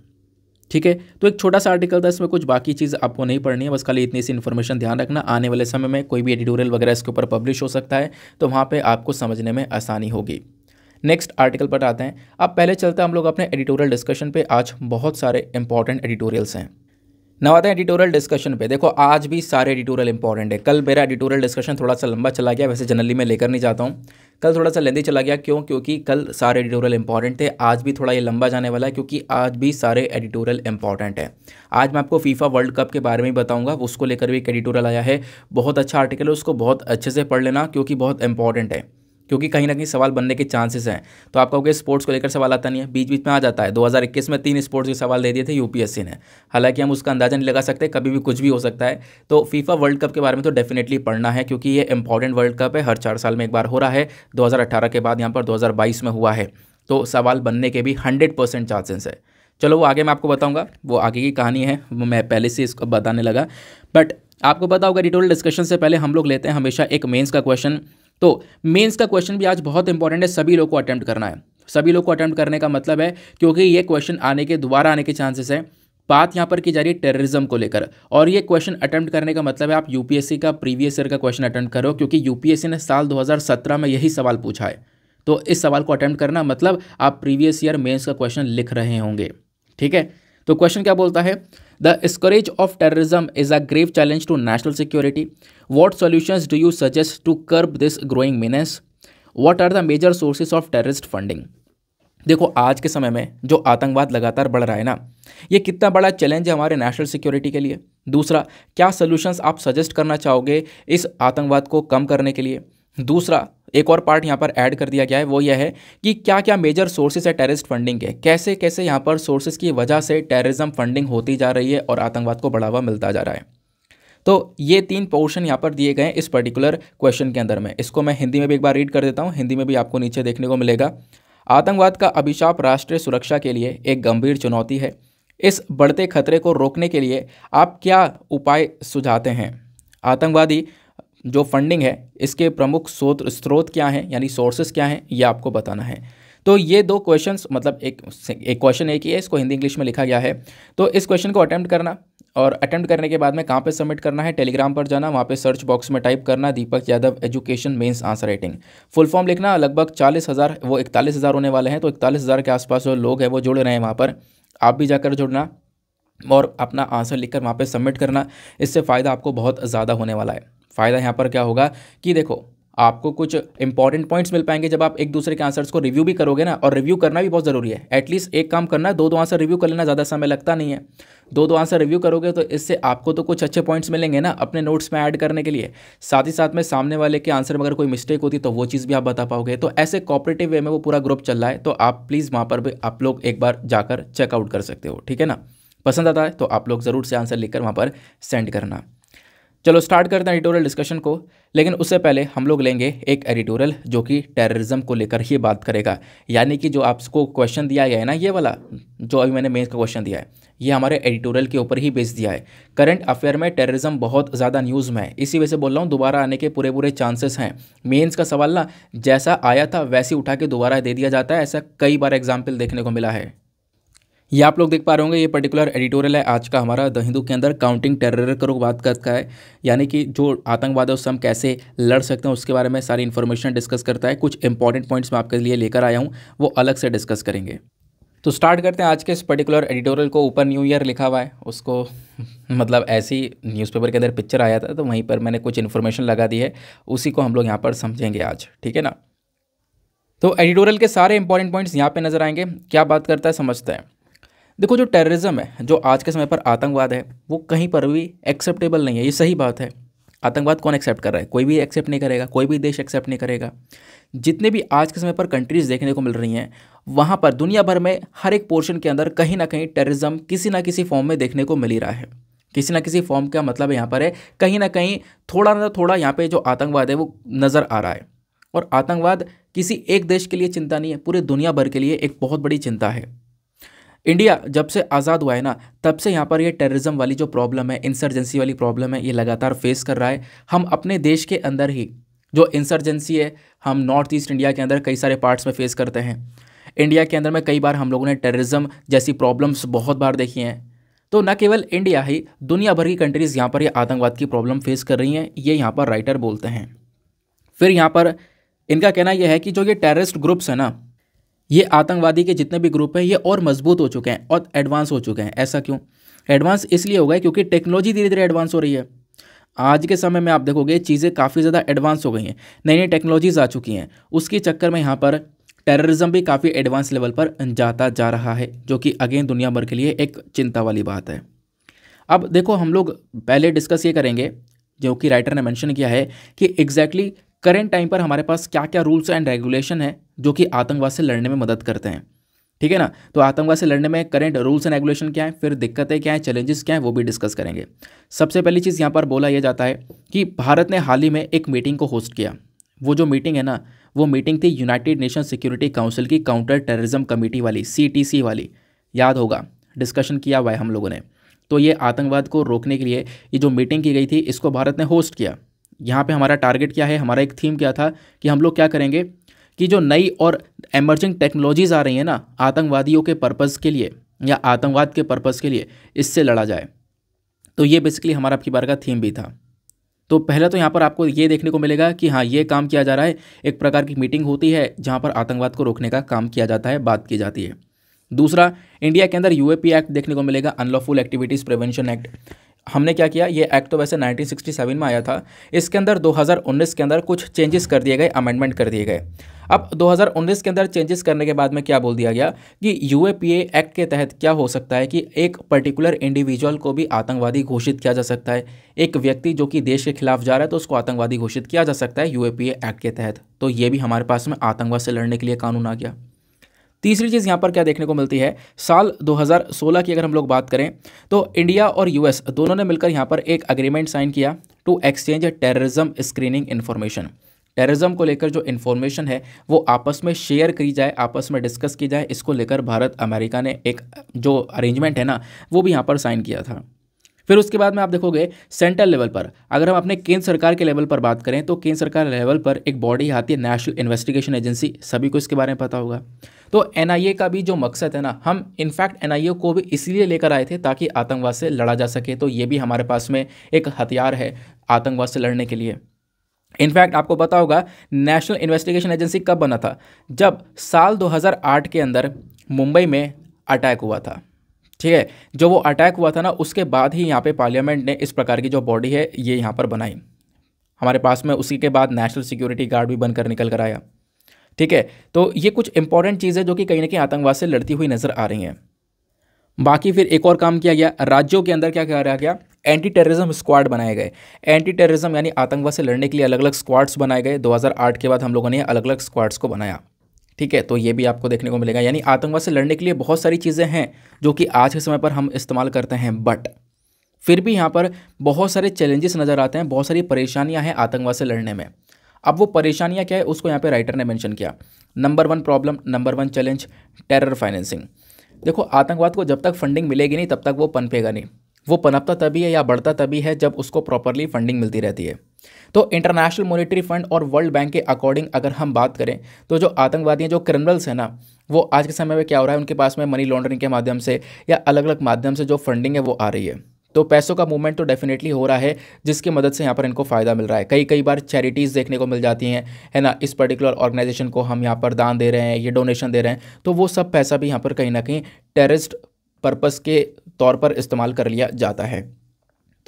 S1: ठीक है। तो एक छोटा सा आर्टिकल था, इसमें कुछ बाकी चीज़ आपको नहीं पढ़नी है, बस खाली इतनी सी इन्फॉर्मेशन ध्यान रखना। आने वाले समय में कोई भी एडिटोरियल वगैरह इसके ऊपर पब्लिश हो सकता है, तो वहाँ पर आपको समझने में आसानी होगी। नेक्स्ट आर्टिकल पर आते हैं। अब पहले चलते हैं हम लोग अपने एडिटोरियल डिस्कशन पे। आज बहुत सारे इंपॉर्टेंट एडिटोरियल्स हैं। नौ आते हैं एडिटोरियल डिस्कशन पे। देखो आज भी सारे एडिटोरियल इंपॉर्टेंट है। कल मेरा एडिटोरियल डिस्कशन थोड़ा सा लंबा चला गया, वैसे जनरली मैं लेकर नहीं जाता हूँ, कल थोड़ा सा लेंदी चला गया। क्यों? क्योंकि कल सारे एडिटोरियल इंपॉर्टेंट थे। आज भी थोड़ा ये लंबा जाने वाला है क्योंकि आज भी सारे एडिटोरियल इंपॉर्टेंट है। आज मैं आपको फीफा वर्ल्ड कप के बारे में बताऊंगा, उसको लेकर भी एक एडिटोरियल आया है, बहुत अच्छा आर्टिकल है, उसको बहुत अच्छे से पढ़ लेना क्योंकि बहुत इंपॉर्टेंट है, क्योंकि कहीं ना कहीं सवाल बनने के चांसेस हैं। तो आप कहोगे स्पोर्ट्स को लेकर सवाल आता नहीं है, बीच बीच में आ जाता है। 2021 में 3 स्पोर्ट्स के सवाल दे दिए थे यूपीएससी ने, हालांकि हम उसका अंदाजा नहीं लगा सकते, कभी भी कुछ भी हो सकता है। तो फीफा वर्ल्ड कप के बारे में तो डेफिनेटली पढ़ना है क्योंकि ये इंपॉर्टेंट वर्ल्ड कप है, हर 4 साल में एक बार हो रहा है। 2018 के बाद यहाँ पर 2022 में हुआ है, तो सवाल बनने के भी 100% चांसेस है। चलो वो आगे मैं आपको बताऊँगा, वो आगे की कहानी है, वो मैं पहले से इसको बताने लगा। बट आपको पता होगा एडिटोरियल डिस्कशन से पहले हम लोग लेते हैं हमेशा एक मेंस का क्वेश्चन। तो मेंस का क्वेश्चन भी आज बहुत इंपॉर्टेंट है, सभी लोग को अटेम्प्ट करना है। सभी लोग को अटेम्प्ट करने का मतलब है क्योंकि ये क्वेश्चन आने के दोबारा आने के चांसेस है। बात यहाँ पर की जा रही है टेररिज्म को लेकर, और ये क्वेश्चन अटेम्प्ट करने का मतलब है आप यूपीएससी का प्रीवियस ईयर का क्वेश्चन अटेम्प्ट करो, क्योंकि यूपीएससी ने साल 2017 में यही सवाल पूछा है। तो इस सवाल को अटेम्प्ट करना मतलब आप प्रीवियस ईयर मेंस का क्वेश्चन लिख रहे होंगे, ठीक है। तो क्वेश्चन क्या बोलता है? The scourge of terrorism is a grave challenge to national security. What solutions do you suggest to curb this growing menace? What are the major sources of terrorist funding? देखो आज के समय में जो आतंकवाद लगातार बढ़ रहा है ना, ये कितना बड़ा चैलेंज है हमारे नेशनल सिक्योरिटी के लिए। दूसरा, क्या सोल्यूशंस आप सजेस्ट करना चाहोगे इस आतंकवाद को कम करने के लिए? दूसरा, एक और पार्ट यहाँ पर ऐड कर दिया गया है, वो यह है कि क्या क्या मेजर सोर्सेज है टेररिस्ट फंडिंग के, कैसे कैसे यहाँ पर सोर्सेज की वजह से टेररिज्म फंडिंग होती जा रही है और आतंकवाद को बढ़ावा मिलता जा रहा है। तो ये 3 पोर्शन यहाँ पर दिए गए हैं इस पर्टिकुलर क्वेश्चन के अंदर में। इसको मैं हिंदी में भी एक बार रीड कर देता हूँ, हिंदी में भी आपको नीचे देखने को मिलेगा। आतंकवाद का अभिशाप राष्ट्रीय सुरक्षा के लिए एक गंभीर चुनौती है। इस बढ़ते खतरे को रोकने के लिए आप क्या उपाय सुझाते हैं? आतंकवादी जो फंडिंग है इसके प्रमुख स्रोत क्या हैं, यानी सोर्सेस क्या हैं, ये आपको बताना है। तो ये 2 क्वेश्चंस, मतलब एक क्वेश्चन एक ही है, इसको हिंदी इंग्लिश में लिखा गया है। तो इस क्वेश्चन को अटेम्प्ट करना, और अटेम्प्ट करने के बाद में कहाँ पे सबमिट करना है, टेलीग्राम पर जाना, वहाँ पे सर्च बॉक्स में टाइप करना Deepak Yadav education mains answer writing, full form लिखना। लगभग 40,000, वो 41,000 होने वाले हैं, तो 41,000 के आसपास जो लोग हैं वो जुड़ रहे हैं वहाँ पर, आप भी जाकर जुड़ना और अपना आंसर लिखकर वहाँ पे सबमिट करना। इससे फ़ायदा आपको बहुत ज़्यादा होने वाला है। फ़ायदा यहाँ पर क्या होगा कि देखो, आपको कुछ इंपॉर्टेंट पॉइंट्स मिल पाएंगे जब आप एक दूसरे के आंसर्स को रिव्यू भी करोगे ना, और रिव्यू करना भी बहुत ज़रूरी है। एटलीस्ट एक काम करना है, 2 आंसर रिव्यू कर लेना, ज़्यादा समय लगता नहीं है। 2 आंसर रिव्यू करोगे तो इससे आपको तो कुछ अच्छे पॉइंट्स मिलेंगे ना अपने नोट्स में ऐड करने के लिए, साथ ही साथ में सामने वाले के आंसर में अगर कोई मिस्टेक होती तो वो चीज़ भी आप बता पाओगे। तो ऐसे कोऑपरेटिव वे में वो पूरा ग्रुप चल रहा है, तो आप प्लीज़ वहाँ पर भी आप लोग एक बार जाकर चेकआउट कर सकते हो, ठीक है ना। पसंद आता है तो आप लोग ज़रूर से आंसर लिखकर वहाँ पर सेंड करना। चलो स्टार्ट करते हैं एडिटोरियल डिस्कशन को, लेकिन उससे पहले हम लोग लेंगे एक एडिटोरियल जो कि टेररिज्म को लेकर ही बात करेगा। यानी कि जो आपको क्वेश्चन दिया गया है ना, ये वाला जो अभी मैंने मेंस का क्वेश्चन दिया है, ये हमारे एडिटोरियल के ऊपर ही बेस दिया है। करंट अफेयर में टेररिज्म बहुत ज़्यादा न्यूज़ में है, इसी वजह से बोल रहा हूँ दोबारा आने के पूरे पूरे चांसेस हैं। मेंस का सवाल ना जैसा आया था वैसे उठा के दोबारा दे दिया जाता है, ऐसा कई बार एग्जाम्पल देखने को मिला है। ये आप लोग देख पा रहे होंगे, ये पर्टिकुलर एडिटोरियल है आज का हमारा द हिंदू के अंदर, काउंटिंग टेरर को बात करता है, यानी कि जो आतंकवाद है उससे हम कैसे लड़ सकते हैं उसके बारे में सारी इन्फॉर्मेशन डिस्कस करता है। कुछ इंपॉर्टेंट पॉइंट्स मैं आपके लिए लेकर आया हूँ, वो अलग से डिस्कस करेंगे। तो स्टार्ट करते हैं आज के इस पर्टिकुलर एडिटोरियल को। ऊपर न्यू ईयर लिखा हुआ है, उसको मतलब ऐसे ही न्यूज़पेपर के अंदर पिक्चर आया था तो वहीं पर मैंने कुछ इन्फॉर्मेशन लगा दी है, उसी को हम लोग यहाँ पर समझेंगे आज, ठीक है ना। तो एडिटोरियल के सारे इंपॉर्टेंट पॉइंट्स यहाँ पर नजर आएंगे। क्या बात करता है समझते हैं। देखो, जो टेररिज्म है, जो आज के समय पर आतंकवाद है, वो कहीं पर भी एक्सेप्टेबल नहीं है। ये सही बात है। आतंकवाद कौन एक्सेप्ट कर रहा है? कोई भी एक्सेप्ट नहीं करेगा, कोई भी देश एक्सेप्ट नहीं करेगा। जितने भी आज के समय पर कंट्रीज़ देखने को मिल रही हैं, वहाँ पर दुनिया भर में हर एक पोर्शन के अंदर कहीं ना कहीं टेररिज्म किसी ना किसी फॉर्म में देखने को मिल ही रहा है। किसी ना किसी फॉर्म का मतलब यहाँ पर है कहीं ना कहीं थोड़ा ना थोड़ा यहाँ पे जो आतंकवाद है वो नज़र आ रहा है। और आतंकवाद किसी एक देश के लिए चिंता नहीं है, पूरे दुनिया भर के लिए एक बहुत बड़ी चिंता है। इंडिया जब से आज़ाद हुआ है ना, तब से यहाँ पर ये टेररिज्म वाली जो प्रॉब्लम है, इंसर्जेंसी वाली प्रॉब्लम है, ये लगातार फेस कर रहा है। हम अपने देश के अंदर ही जो इंसर्जेंसी है, हम नॉर्थ ईस्ट इंडिया के अंदर कई सारे पार्ट्स में फेस करते हैं। इंडिया के अंदर में कई बार हम लोगों ने टेररिज्म जैसी प्रॉब्लम्स बहुत बार देखी हैं। तो न केवल इंडिया ही, दुनिया भर की कंट्रीज़ यहाँ पर ये आतंकवाद की प्रॉब्लम फेस कर रही हैं, ये यहाँ पर राइटर बोलते हैं। फिर यहाँ पर इनका कहना यह है कि जो ये टेररिस्ट ग्रुप्स हैं ना, ये आतंकवादी के जितने भी ग्रुप हैं ये और मजबूत हो चुके हैं और एडवांस हो चुके हैं। ऐसा क्यों? एडवांस इसलिए हो गए क्योंकि टेक्नोलॉजी धीरे धीरे एडवांस हो रही है। आज के समय में आप देखोगे चीज़ें काफ़ी ज़्यादा एडवांस हो गई हैं, नई नई टेक्नोलॉजीज़ आ चुकी हैं। उसके चक्कर में यहाँ पर टेररिज्म भी काफ़ी एडवांस लेवल पर जाता जा रहा है, जो कि अगेन दुनिया भर के लिए एक चिंता वाली बात है। अब देखो, हम लोग पहले डिस्कस ये करेंगे जो कि राइटर ने मेंशन किया है कि एग्जैक्टली करेंट टाइम पर हमारे पास क्या क्या रूल्स एंड रेगुलेशन है जो कि आतंकवाद से लड़ने में मदद करते हैं, ठीक है ना। तो आतंकवाद से लड़ने में करेंट रूल्स एंड रेगुलेशन क्या है, फिर दिक्कतें क्या हैं, चैलेंजेस क्या हैं, वो भी डिस्कस करेंगे। सबसे पहली चीज़ यहाँ पर बोला यह जाता है कि भारत ने हाल ही में एक मीटिंग को होस्ट किया। वो जो मीटिंग है ना, वो मीटिंग थी यूनाइटेड नेशन सिक्योरिटी काउंसिल की काउंटर टेररिज्म कमेटी वाली, CTC वाली, याद होगा, डिस्कशन किया हुआ है हम लोगों ने। तो ये आतंकवाद को रोकने के लिए ये जो मीटिंग की गई थी, इसको भारत ने होस्ट किया। यहाँ पे हमारा टारगेट क्या है, हमारा एक थीम क्या था कि हम लोग क्या करेंगे कि जो नई और एमर्जिंग टेक्नोलॉजीज़ आ रही हैं ना आतंकवादियों के पर्पज़ के लिए या आतंकवाद के पर्पज़ के लिए, इससे लड़ा जाए। तो ये बेसिकली हमारा आपकी बार का थीम भी था। तो पहले तो यहाँ पर आपको ये देखने को मिलेगा कि हाँ, ये काम किया जा रहा है, एक प्रकार की मीटिंग होती है जहाँ पर आतंकवाद को रोकने का काम किया जाता है, बात की जाती है। दूसरा, इंडिया के अंदर UAP एक्ट देखने को मिलेगा, अनलॉफुल एक्टिविटीज़ प्रिवेंशन एक्ट। हमने क्या किया, ये एक्ट तो वैसे 1967 में आया था, इसके अंदर 2019 के अंदर कुछ चेंजेस कर दिए गए, अमेंडमेंट कर दिए गए। अब 2019 के अंदर चेंजेस करने के बाद में क्या बोल दिया गया कि UAPA एक्ट के तहत क्या हो सकता है कि एक पर्टिकुलर इंडिविजुअल को भी आतंकवादी घोषित किया जा सकता है। एक व्यक्ति जो कि देश के खिलाफ जा रहा है तो उसको आतंकवादी घोषित किया जा सकता है UAPA एक्ट के तहत। तो ये भी हमारे पास में आतंकवाद से लड़ने के लिए कानून आ गया। तीसरी चीज़ यहाँ पर क्या देखने को मिलती है, साल 2016 की अगर हम लोग बात करें तो इंडिया और यूएस दोनों ने मिलकर यहाँ पर एक अग्रीमेंट साइन किया to exchange terrorism screening information. Terrorism को लेकर जो इन्फॉर्मेशन है वो आपस में शेयर की जाए, आपस में डिस्कस की जाए, इसको लेकर भारत अमेरिका ने एक जो अरेंजमेंट है ना वो भी यहाँ पर साइन किया था। फिर उसके बाद में आप देखोगे सेंट्रल लेवल पर, अगर हम अपने केंद्र सरकार के लेवल पर बात करें तो केंद्र सरकार लेवल पर एक बॉडी आती है नेशनल इन्वेस्टिगेशन एजेंसी, सभी को इसके बारे में पता होगा। तो एनआईए का भी जो मकसद है ना, हम इनफैक्ट एनआईए को भी इसलिए लेकर आए थे ताकि आतंकवाद से लड़ा जा सके। तो ये भी हमारे पास में एक हथियार है आतंकवाद से लड़ने के लिए। इनफैक्ट आपको पता होगा नेशनल इन्वेस्टिगेशन एजेंसी कब बना था, जब साल 2008 के अंदर मुंबई में अटैक हुआ था। ठीक है, जो वो अटैक हुआ था ना उसके बाद ही यहाँ पे पार्लियामेंट ने इस प्रकार की जो बॉडी है ये यहाँ पर बनाई हमारे पास में। उसी के बाद नेशनल सिक्योरिटी गार्ड भी बनकर निकल कर आया। ठीक है, तो ये कुछ इंपॉर्टेंट चीज़ें जो कि कहीं ना कहीं आतंकवाद से लड़ती हुई नजर आ रही हैं। बाकी फिर एक और काम किया गया, राज्यों के अंदर क्या करा गया, एंटी टेररिज्म स्क्वाड बनाए गए। एंटी टेररिज्म यानी आतंकवाद से लड़ने के लिए अलग अलग स्क्वाड्स बनाए गए। 2008 के बाद हम लोगों ने अलग अलग स्क्वाड्स को बनाया। ठीक है, तो ये भी आपको देखने को मिलेगा। यानी आतंकवाद से लड़ने के लिए बहुत सारी चीज़ें हैं जो कि आज के समय पर हम इस्तेमाल करते हैं, बट फिर भी यहाँ पर बहुत सारे चैलेंजेस नज़र आते हैं, बहुत सारी परेशानियाँ हैं आतंकवाद से लड़ने में। अब वो परेशानियाँ क्या है उसको यहाँ पे राइटर ने मेंशन किया। Number 1 problem, number 1 challenge, terror financing. देखो आतंकवाद को जब तक फंडिंग मिलेगी नहीं तब तक वो पनपेगा नहीं। वो पनपता तभी है या बढ़ता तभी है जब उसको प्रॉपरली फंडिंग मिलती रहती है। तो इंटरनेशनल मॉनेटरी फंड और वर्ल्ड बैंक के अकॉर्डिंग अगर हम बात करें तो जो आतंकवादी हैं, जो क्रिमिनल्स हैं ना, वो आज के समय में क्या हो रहा है, उनके पास में मनी लॉन्ड्रिंग के माध्यम से या अलग अलग माध्यम से जो फंडिंग है वो आ रही है। तो पैसों का मूवमेंट तो डेफिनेटली हो रहा है जिसकी मदद से यहाँ पर इनको फ़ायदा मिल रहा है। कई बार चैरिटीज़ देखने को मिल जाती हैं, है ना, इस पर्टिकुलर ऑर्गेनाइजेशन को हम यहाँ पर दान दे रहे हैं, ये डोनेशन दे रहे हैं, तो वो सब पैसा भी यहाँ पर कहीं ना कहीं टेररिस्ट पर्पस के तौर पर इस्तेमाल कर लिया जाता है।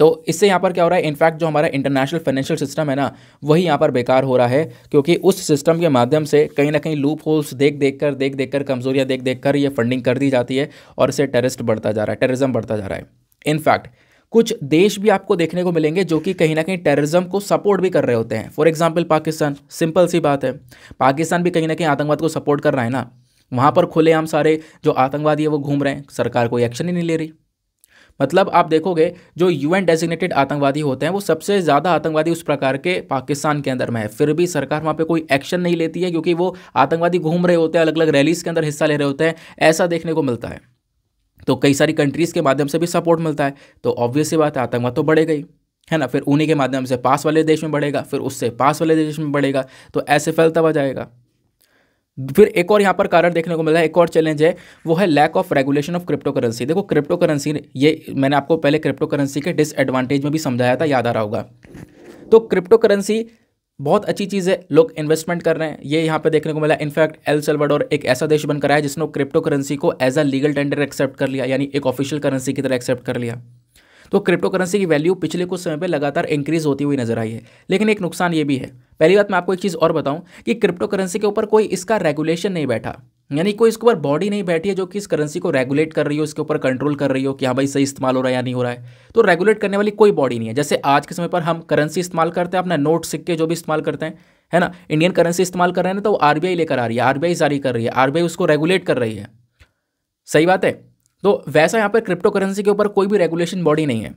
S1: तो इससे यहाँ पर क्या हो रहा है, इनफैक्ट जो हमारा इंटरनेशनल फाइनेंशियल सिस्टम है ना वही यहाँ पर बेकार हो रहा है, क्योंकि उस सिस्टम के माध्यम से कहीं ना कहीं लूप होल्स देख देख कर कमजोरियाँ देख कर ये फंडिंग कर दी जाती है और इससे टेररिस्ट बढ़ता जा रहा है, टेररिज्म बढ़ता जा रहा है। इनफैक्ट कुछ देश भी आपको देखने को मिलेंगे जो कि कहीं ना कहीं टेररिज्म को सपोर्ट भी कर रहे होते हैं। फॉर एग्जाम्पल पाकिस्तान, सिंपल सी बात है, पाकिस्तान भी कहीं ना कहीं आतंकवाद को सपोर्ट कर रहा है ना। वहाँ पर खुलेआम सारे जो आतंकवादी है वो घूम रहे हैं, सरकार कोई एक्शन ही नहीं ले रही। मतलब आप देखोगे जो यूएन डेजिग्नेटेड आतंकवादी होते हैं वो सबसे ज़्यादा आतंकवादी उस प्रकार के पाकिस्तान के अंदर में है, फिर भी सरकार वहाँ पे कोई एक्शन नहीं लेती है क्योंकि वो आतंकवादी घूम रहे होते हैं, अलग अलग रैलीज के अंदर हिस्सा ले रहे होते हैं, ऐसा देखने को मिलता है। तो कई सारी कंट्रीज़ के माध्यम से भी सपोर्ट मिलता है, तो ऑब्वियस सी बात है आतंकवाद तो बढ़ेगा ही, है ना। फिर उन्हीं के माध्यम से पास वाले देश में बढ़ेगा, फिर उससे पास वाले देश में बढ़ेगा, तो ऐसे फैलता हुआ जाएगा। फिर एक और यहाँ पर कारण देखने को मिला है, एक और चैलेंज है, वो है lack of regulation of crypto currency. देखो क्रिप्टो करेंसी, ये मैंने आपको पहले क्रिप्टो करेंसी के डिसएडवांटेज में भी समझाया था, याद आ रहा होगा। तो क्रिप्टो करेंसी बहुत अच्छी चीज़ है, लोग इन्वेस्टमेंट कर रहे हैं, ये यहाँ पे देखने को मिला। इनफैक्ट एल सल्वाडोर एक ऐसा देश बनकर आया जिसने क्रिप्टो करेंसी को as a legal tender accept कर लिया, यानी एक ऑफिशियल करेंसी की तरह एक्सेप्ट कर लिया। तो क्रिप्टो करेंसी की वैल्यू पिछले कुछ समय पे लगातार इंक्रीज होती हुई नजर आई है, लेकिन एक नुकसान ये भी है। पहली बात मैं आपको एक चीज़ और बताऊं कि क्रिप्टो करेंसी के ऊपर कोई इसका रेगुलेशन नहीं बैठा, यानी कोई इसके ऊपर बॉडी नहीं बैठी है जो कि इस करेंसी को रेगुलेट कर रही हो, इसके ऊपर कंट्रोल कर रही हो कि हाँ भाई सही इस्तेमाल हो रहा है या नहीं हो रहा है। तो रेगुलेट करने वाली कोई बॉडी नहीं है। जैसे आज के समय पर हम करेंसी इस्तेमाल करते हैं, अपना नोट सिक्के जो भी इस्तेमाल करते हैं, है ना, इंडियन करेंसी इस्तेमाल कर रहे हैं ना, तो वो आरबीआई लेकर आ रही है, आरबीआई जारी कर रही है, आरबीआई उसको रेगुलेट कर रही है, सही बात है। तो वैसा यहाँ पर क्रिप्टो करेंसी के ऊपर कोई भी रेगुलेशन बॉडी नहीं है।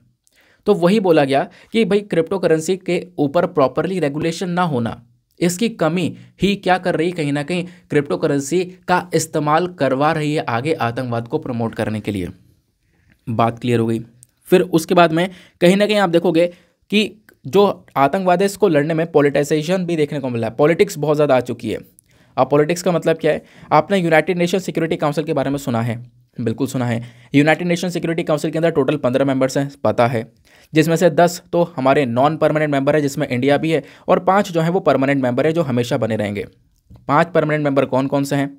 S1: तो वही बोला गया कि भाई क्रिप्टो करेंसी के ऊपर प्रॉपरली रेगुलेशन ना होना, इसकी कमी ही क्या कर रही है, कहीं ना कहीं क्रिप्टो करेंसी का इस्तेमाल करवा रही है आगे आतंकवाद को प्रमोट करने के लिए। बात क्लियर हो गई। फिर उसके बाद में कहीं ना कहीं आप देखोगे कि जो आतंकवाद है इसको लड़ने में पॉलिटाइजेशन भी देखने को मिला है, पॉलिटिक्स बहुत ज़्यादा आ चुकी है। अब पॉलिटिक्स का मतलब क्या है, आपने यूनाइटेड नेशन सिक्योरिटी काउंसिल के बारे में सुना है, बिल्कुल सुना है। यूनाइटेड नेशन सिक्योरिटी काउंसिल के अंदर टोटल 15 मेंबर्स हैं, पता है, जिसमें से 10 तो हमारे नॉन परमानेंट मेंबर है जिसमें इंडिया भी है, और 5 जो हैं वो परमानेंट मेंबर है जो हमेशा बने रहेंगे। 5 परमानेंट मेंबर कौन कौन से हैं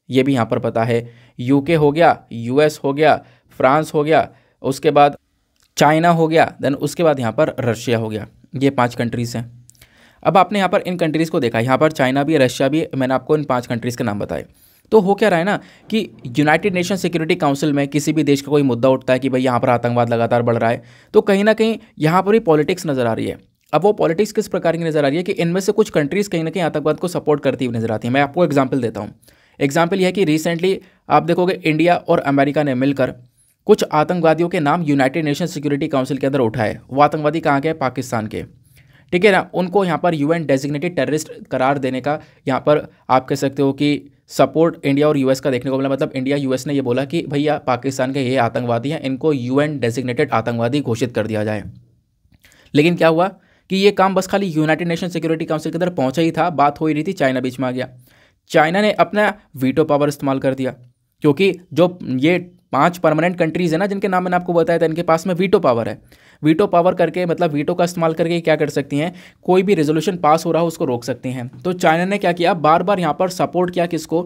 S1: ये भी यहाँ पर पता है। यूके हो गया, यूएस हो गया, फ्रांस हो गया, उसके बाद चाइना हो गया, देन उसके बाद यहाँ पर रशिया हो गया। ये 5 कंट्रीज़ हैं। अब आपने यहाँ पर इन कंट्रीज़ को देखा, यहाँ पर चाइना भी है, रशिया भी है, मैंने आपको इन 5 कंट्रीज़ के नाम बताए। तो हो क्या रहा है ना कि यूनाइटेड नेशन सिक्योरिटी काउंसिल में किसी भी देश का कोई मुद्दा उठता है कि भाई यहाँ पर आतंकवाद लगातार बढ़ रहा है, तो कहीं ना कहीं यहाँ पर भी पॉलिटिक्स नज़र आ रही है। अब वो पॉलिटिक्स किस प्रकार की नज़र आ रही है कि इनमें से कुछ कंट्रीज़ कहीं ना कहीं आतंकवाद को सपोर्ट करती हुई नजर आती है। मैं आपको एग्जाम्पल देता हूँ। एग्जाम्पल यह है कि रिसेंटली आप देखोगे इंडिया और अमेरिका ने मिलकर कुछ आतंकवादियों के नाम यूनाइटेड नेशन सिक्योरिटी काउंसिल के अंदर उठाए। वो आतंकवादी कहाँ के? पाकिस्तान के, ठीक है ना। उनको यहाँ पर यूएन डेजिग्नेटेड टेररिस्ट करार देने का यहाँ पर आप कह सकते हो कि सपोर्ट इंडिया और यूएस का देखने को मिला। मतलब इंडिया यूएस ने ये बोला कि भैया पाकिस्तान के ये आतंकवादी हैं, इनको यूएन डेजिग्नेटेड आतंकवादी घोषित कर दिया जाए। लेकिन क्या हुआ कि ये काम बस खाली यूनाइटेड नेशन सिक्योरिटी काउंसिल के अंदर पहुंचा ही था, बात हो ही रही थी, चाइना बीच में आ गया। चाइना ने अपना वीटो पावर इस्तेमाल कर दिया, क्योंकि जो ये 5 परमानेंट कंट्रीज़ है ना जिनके नाम मैंने आपको बताया था, इनके पास में वीटो पावर है। वीटो पावर करके मतलब वीटो का इस्तेमाल करके क्या कर सकती हैं, कोई भी रेजोल्यूशन पास हो रहा हो उसको रोक सकती हैं। तो चाइना ने क्या किया, बार बार यहाँ पर सपोर्ट किया किसको?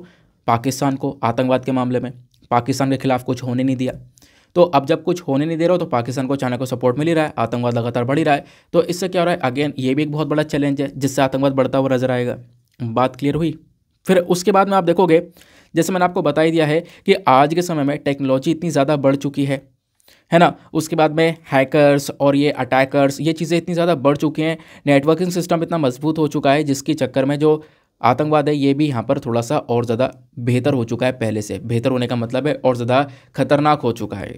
S1: पाकिस्तान को, आतंकवाद के मामले में। पाकिस्तान के खिलाफ कुछ होने नहीं दिया। तो अब जब कुछ होने नहीं दे रहा हो तो पाकिस्तान को, चाइना को सपोर्ट मिल ही रहा है, आतंकवाद लगातार बढ़ ही रहा है। तो इससे क्या हो रहा है, अगेन ये भी एक बहुत बड़ा चैलेंज है जिससे आतंकवाद बढ़ता हुआ नजर आएगा। बात क्लियर हुई? फिर उसके बाद में आप देखोगे, जैसे मैंने आपको बता ही दिया है कि आज के समय में टेक्नोलॉजी इतनी ज़्यादा बढ़ चुकी है ना। उसके बाद में हैकर्स और ये अटैकर्स, ये चीज़ें इतनी ज़्यादा बढ़ चुकी हैं, नेटवर्किंग सिस्टम इतना मजबूत हो चुका है, जिसके चक्कर में जो आतंकवाद है ये भी यहाँ पर थोड़ा सा और ज़्यादा बेहतर हो चुका है। पहले से बेहतर होने का मतलब है और ज़्यादा खतरनाक हो चुका है।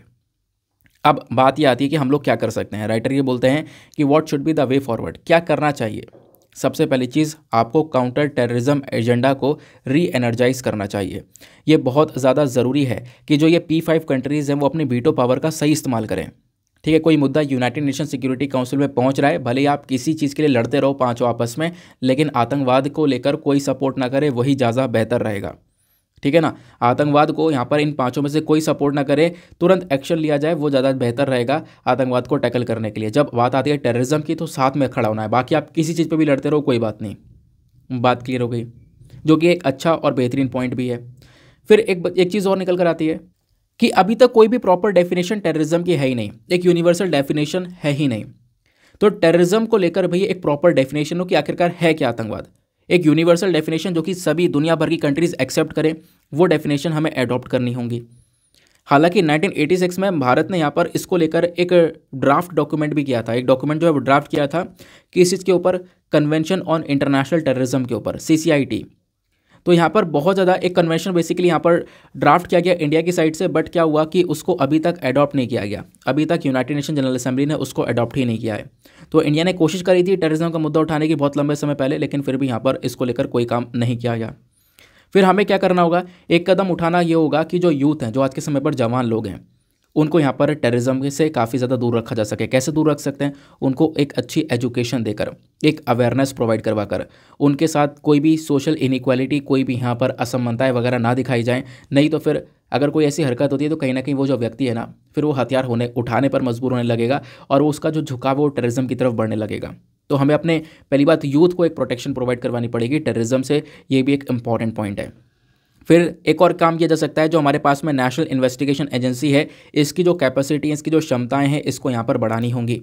S1: अब बात ये आती है कि हम लोग क्या कर सकते हैं। राइटर ये बोलते हैं कि what should be the way forward, क्या करना चाहिए। सबसे पहली चीज़, आपको काउंटर टेररिज्म एजेंडा को री एनर्जाइज करना चाहिए। ये बहुत ज़्यादा ज़रूरी है कि जो ये P5 कंट्रीज़ हैं वो अपनी वीटो पावर का सही इस्तेमाल करें। ठीक है, कोई मुद्दा यूनाइटेड नेशन सिक्योरिटी काउंसिल में पहुंच रहा है, भले ही आप किसी चीज़ के लिए लड़ते रहो पांचों आपस में, लेकिन आतंकवाद को लेकर कोई सपोर्ट ना करे, वही ज़्यादा बेहतर रहेगा। ठीक है ना, आतंकवाद को यहाँ पर इन पांचों में से कोई सपोर्ट ना करे, तुरंत एक्शन लिया जाए, वो ज़्यादा बेहतर रहेगा आतंकवाद को टैकल करने के लिए। जब बात आती है टेररिज्म की तो साथ में खड़ा होना है, बाकी आप किसी चीज़ पे भी लड़ते रहो कोई बात नहीं। बात क्लियर हो गई, जो कि एक अच्छा और बेहतरीन पॉइंट भी है। फिर एक चीज़ और निकल कर आती है कि अभी तक कोई भी प्रॉपर डेफिनेशन टेररिज्म की है ही नहीं, एक यूनिवर्सल डेफिनेशन है ही नहीं। तो टेररिज्म को लेकर भैया एक प्रॉपर डेफिनेशन हो कि आखिरकार है क्या आतंकवाद, एक यूनिवर्सल डेफिनेशन जो कि सभी दुनिया भर की कंट्रीज एक्सेप्ट करें, वो डेफिनेशन हमें अडॉप्ट करनी होंगी। हालांकि 1986 में भारत ने यहाँ पर इसको लेकर एक ड्राफ्ट डॉक्यूमेंट भी किया था, एक डॉक्यूमेंट जो है वो ड्राफ्ट किया था किस चीज़ के ऊपर, कन्वेंशन ऑन इंटरनेशनल टेररिज्म के ऊपर, CCIT। तो यहाँ पर बहुत ज़्यादा एक कन्वेंशन बेसिकली यहाँ पर ड्राफ्ट किया गया इंडिया की साइड से, बट क्या हुआ कि उसको अभी तक अडॉप्ट नहीं किया गया, अभी तक यूनाइटेड नेशन जनरल असेंबली ने उसको अडॉप्ट ही नहीं किया है। तो इंडिया ने कोशिश करी थी टेररिज्म का मुद्दा उठाने की बहुत लंबे समय पहले, लेकिन फिर भी यहाँ पर इसको लेकर कोई काम नहीं किया गया। फिर हमें क्या करना होगा, एक कदम उठाना ये होगा कि जो यूथ हैं, जो आज के समय पर जवान लोग हैं, उनको यहाँ पर टेररिज्म से काफ़ी ज़्यादा दूर रखा जा सके। कैसे दूर रख सकते हैं, उनको एक अच्छी एजुकेशन देकर, एक अवेयरनेस प्रोवाइड करवा कर, उनके साथ कोई भी सोशल इनइक्वालिटी, कोई भी यहाँ पर असमानताएं वगैरह ना दिखाई जाएं। नहीं तो फिर अगर कोई ऐसी हरकत होती है तो कहीं ना कहीं वो जो व्यक्ति है ना, फिर वो हथियार उठाने पर मजबूर होने लगेगा और उसका जो झुकाव वो टेररिज्म की तरफ बढ़ने लगेगा। तो हमें अपने पहली बात यूथ को एक प्रोटेक्शन प्रोवाइड करवानी पड़ेगी टेररिज्म से, ये भी एक इंपॉर्टेंट पॉइंट है। फिर एक और काम किया जा सकता है, जो हमारे पास में नेशनल इन्वेस्टिगेशन एजेंसी है, इसकी जो कैपेसिटी है, इसकी जो क्षमताएं हैं, इसको यहाँ पर बढ़ानी होंगी।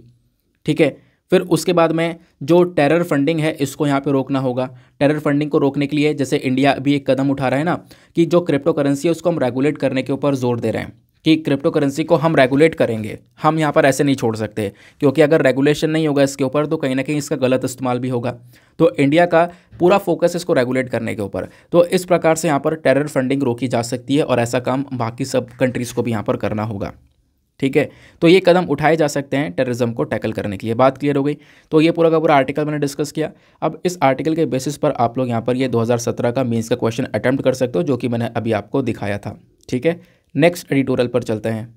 S1: ठीक है, फिर उसके बाद में जो टेरर फंडिंग है इसको यहाँ पे रोकना होगा। टेरर फंडिंग को रोकने के लिए जैसे इंडिया भी एक कदम उठा रहा है ना, कि जो क्रिप्टो करेंसी है उसको हम रेगुलेट करने के ऊपर जोर दे रहे हैं कि क्रिप्टो करेंसी को हम रेगुलेट करेंगे, हम यहाँ पर ऐसे नहीं छोड़ सकते, क्योंकि अगर रेगुलेशन नहीं होगा इसके ऊपर तो कहीं ना कहीं इसका गलत इस्तेमाल भी होगा। तो इंडिया का पूरा फोकस इसको रेगुलेट करने के ऊपर। तो इस प्रकार से यहाँ पर टेरर फंडिंग रोकी जा सकती है और ऐसा काम बाकी सब कंट्रीज़ को भी यहाँ पर करना होगा। ठीक है, तो ये कदम उठाए जा सकते हैं टेररिज्म को टैकल करने के लिए। बात क्लियर हो गई। तो ये पूरा का पूरा आर्टिकल मैंने डिस्कस किया। अब इस आर्टिकल के बेसिस पर आप लोग यहाँ पर ये 2017 का मेंस का क्वेश्चन अटेम्प्ट कर सकते हो, जो कि मैंने अभी आपको दिखाया था। ठीक है, नेक्स्ट एडिटोरियल पर चलते हैं।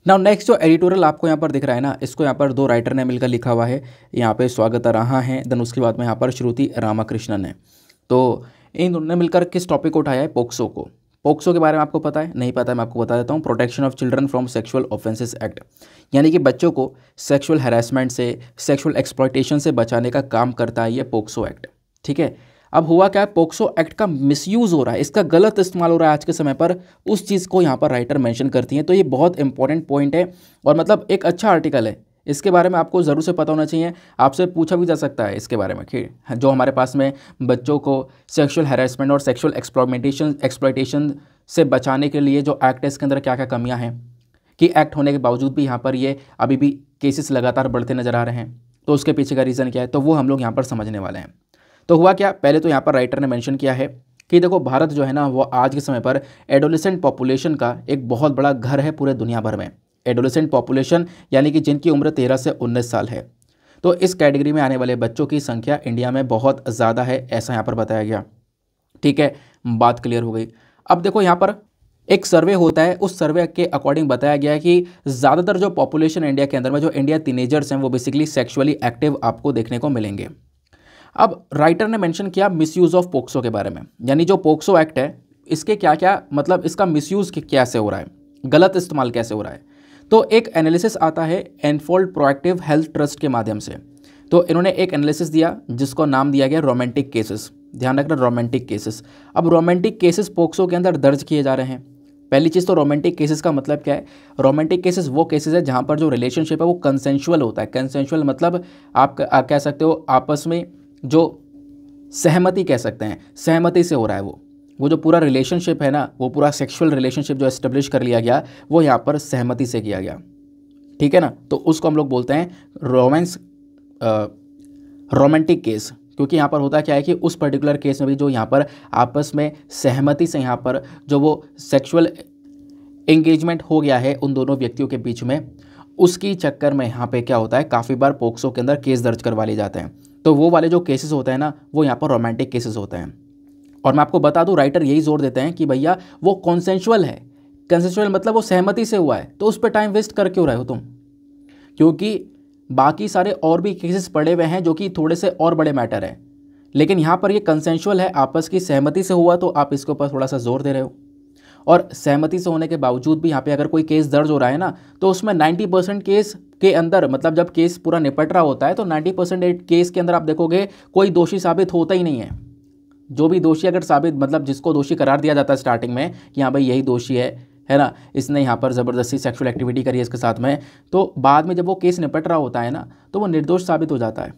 S1: नाउ नेक्स्ट जो एडिटोरियल आपको यहाँ पर दिख रहा है ना, इसको यहाँ पर 2 राइटर ने मिलकर लिखा हुआ है। यहाँ पे स्वागता राहा है, देन उसके बाद में यहाँ पर श्रुति रामाकृष्णन है। तो इन दोनों ने मिलकर किस टॉपिक को उठाया है, पोक्सो को। पोक्सो के बारे में आपको पता है, नहीं पता है मैं आपको बता देता हूँ। Protection of children from sexual offences act, यानी कि बच्चों को सेक्सुअल हैरेसमेंट से, सेक्सुअल एक्सप्लॉयटेशन से बचाने का काम करता है ये पोक्सो एक्ट। ठीक है, अब हुआ क्या, पोक्सो एक्ट का मिसयूज़ हो रहा है, इसका गलत इस्तेमाल हो रहा है आज के समय पर, उस चीज़ को यहाँ पर राइटर मेंशन करती हैं। तो ये बहुत इंपॉर्टेंट पॉइंट है और मतलब एक अच्छा आर्टिकल है, इसके बारे में आपको ज़रूर से पता होना चाहिए। आपसे पूछा भी जा सकता है इसके बारे में कि जो हमारे पास में बच्चों को सेक्सुअल हैरेसमेंट और सेक्सुअल एक्सप्लॉयटेशन से बचाने के लिए जो एक्ट है इसके अंदर क्या क्या कमियां हैं, कि एक्ट होने के बावजूद भी यहाँ पर ये अभी भी केसेस लगातार बढ़ते नज़र आ रहे हैं। तो उसके पीछे का रीज़न क्या है, तो वो हम लोग यहाँ पर समझने वाले हैं। तो हुआ क्या, पहले तो यहाँ पर राइटर ने मेंशन किया है कि देखो भारत जो है ना वो आज के समय पर एडोलेसेंट पॉपुलेशन का एक बहुत बड़ा घर है पूरे दुनिया भर में। एडोलेसेंट पॉपुलेशन यानी कि जिनकी उम्र 13 से 19 साल है। तो इस कैटेगरी में आने वाले बच्चों की संख्या इंडिया में बहुत ज़्यादा है, ऐसा यहाँ पर बताया गया। ठीक है, बात क्लियर हो गई। अब देखो यहाँ पर एक सर्वे होता है, उस सर्वे के अकॉर्डिंग बताया गया है कि ज़्यादातर जो पॉपुलेशन इंडिया के अंदर में जो इंडिया टीनेजर्स हैं वो बेसिकली सेक्सुअली एक्टिव आपको देखने को मिलेंगे। अब राइटर ने मेंशन किया मिसयूज़ ऑफ पोक्सो के बारे में, यानी जो पोक्सो एक्ट है इसके क्या क्या मतलब इसका मिसयूज़ कैसे हो रहा है, गलत इस्तेमाल कैसे हो रहा है। तो एक एनालिसिस आता है एनफोल्ड प्रोएक्टिव हेल्थ ट्रस्ट के माध्यम से। तो इन्होंने एक एनालिसिस दिया जिसको नाम दिया गया रोमांटिक केसेस। ध्यान रखना, रोमांटिक केसेस। अब रोमांटिक केसेस पोक्सो के अंदर दर्ज किए जा रहे हैं। पहली चीज़ तो रोमांटिक केसेस का मतलब क्या है। रोमांटिक केसेस वो केसेस है जहाँ पर जो रिलेशनशिप है वो कंसेंशुअल होता है। कंसेंशुअल मतलब आप कह सकते हो आपस में जो सहमति कह सकते हैं, सहमति से हो रहा है वो जो पूरा रिलेशनशिप है ना, वो पूरा सेक्सुअल रिलेशनशिप जो एस्टेब्लिश कर लिया गया वो यहाँ पर सहमति से किया गया। ठीक है ना, तो उसको हम लोग बोलते हैं रोमांटिक केस। क्योंकि यहाँ पर होता क्या है कि उस पर्टिकुलर केस में भी जो यहाँ पर आपस में सहमति से यहाँ पर जो वो सेक्सुअल एंगेजमेंट हो गया है उन दोनों व्यक्तियों के बीच में, उसकी चक्कर में यहाँ पे क्या होता है काफ़ी बार पोक्सो के अंदर केस दर्ज करवा लिए जाते हैं। तो वो वाले जो केसेस होते हैं ना वो यहाँ पर रोमांटिक केसेस होते हैं। और मैं आपको बता दूं राइटर यही जोर देते हैं कि भैया वो कॉन्सेंशुअल है। कंसेंशुअल मतलब वो सहमति से हुआ है, तो उस पर टाइम वेस्ट कर क्यों रहे हो तुम, क्योंकि बाकी सारे और भी केसेस पड़े हुए हैं जो कि थोड़े से और बड़े मैटर हैं। लेकिन यहाँ पर ये कंसेंशुअल है, आपस की सहमति से हुआ, तो आप इसके ऊपर थोड़ा सा जोर दे रहे हो। और सहमति से होने के बावजूद भी यहाँ पे अगर कोई केस दर्ज हो रहा है ना तो उसमें 90% केस के अंदर मतलब जब केस पूरा निपट रहा होता है तो 90% केस के अंदर आप देखोगे कोई दोषी साबित होता ही नहीं है। जो भी दोषी अगर साबित मतलब जिसको दोषी करार दिया जाता है स्टार्टिंग में कि हाँ भाई यही दोषी है ना, इसने यहाँ पर ज़बरदस्ती सेक्सुअल एक्टिविटी करी है इसके साथ में, तो बाद में जब वो केस निपट रहा होता है ना तो वो निर्दोष साबित हो जाता है।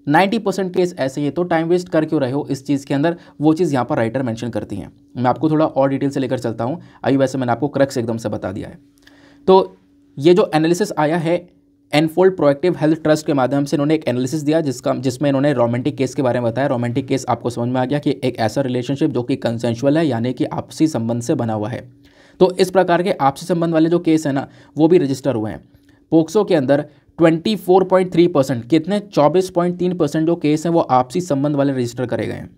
S1: 90% केस ऐसे ही है, तो टाइम वेस्ट कर क्यों रहे हो इस चीज़ के अंदर, वो चीज़ यहाँ पर राइटर मेंशन करती हैं। मैं आपको थोड़ा और डिटेल से लेकर चलता हूँ। अभी वैसे मैंने आपको क्रक्स एकदम से बता दिया है। तो ये जो एनालिसिस आया है एनफोल्ड प्रोएक्टिव हेल्थ ट्रस्ट के माध्यम से, इन्होंने एक एनालिसिस दिया जिसमें इन्होंने रोमांटिक केस के बारे में बताया। रोमांटिक केस आपको समझ में आ गया कि एक ऐसा रिलेशनशिप जो कि कंसेंशुअल है, यानी कि आपसी संबंध से बना हुआ है। तो इस प्रकार के आपसी संबंध वाले जो केस है ना वो भी रजिस्टर हुए हैं। पोक्सो के अंदर 24.3% कितने 24.3% जो केस हैं वो आपसी संबंध वाले रजिस्टर करे गए हैं।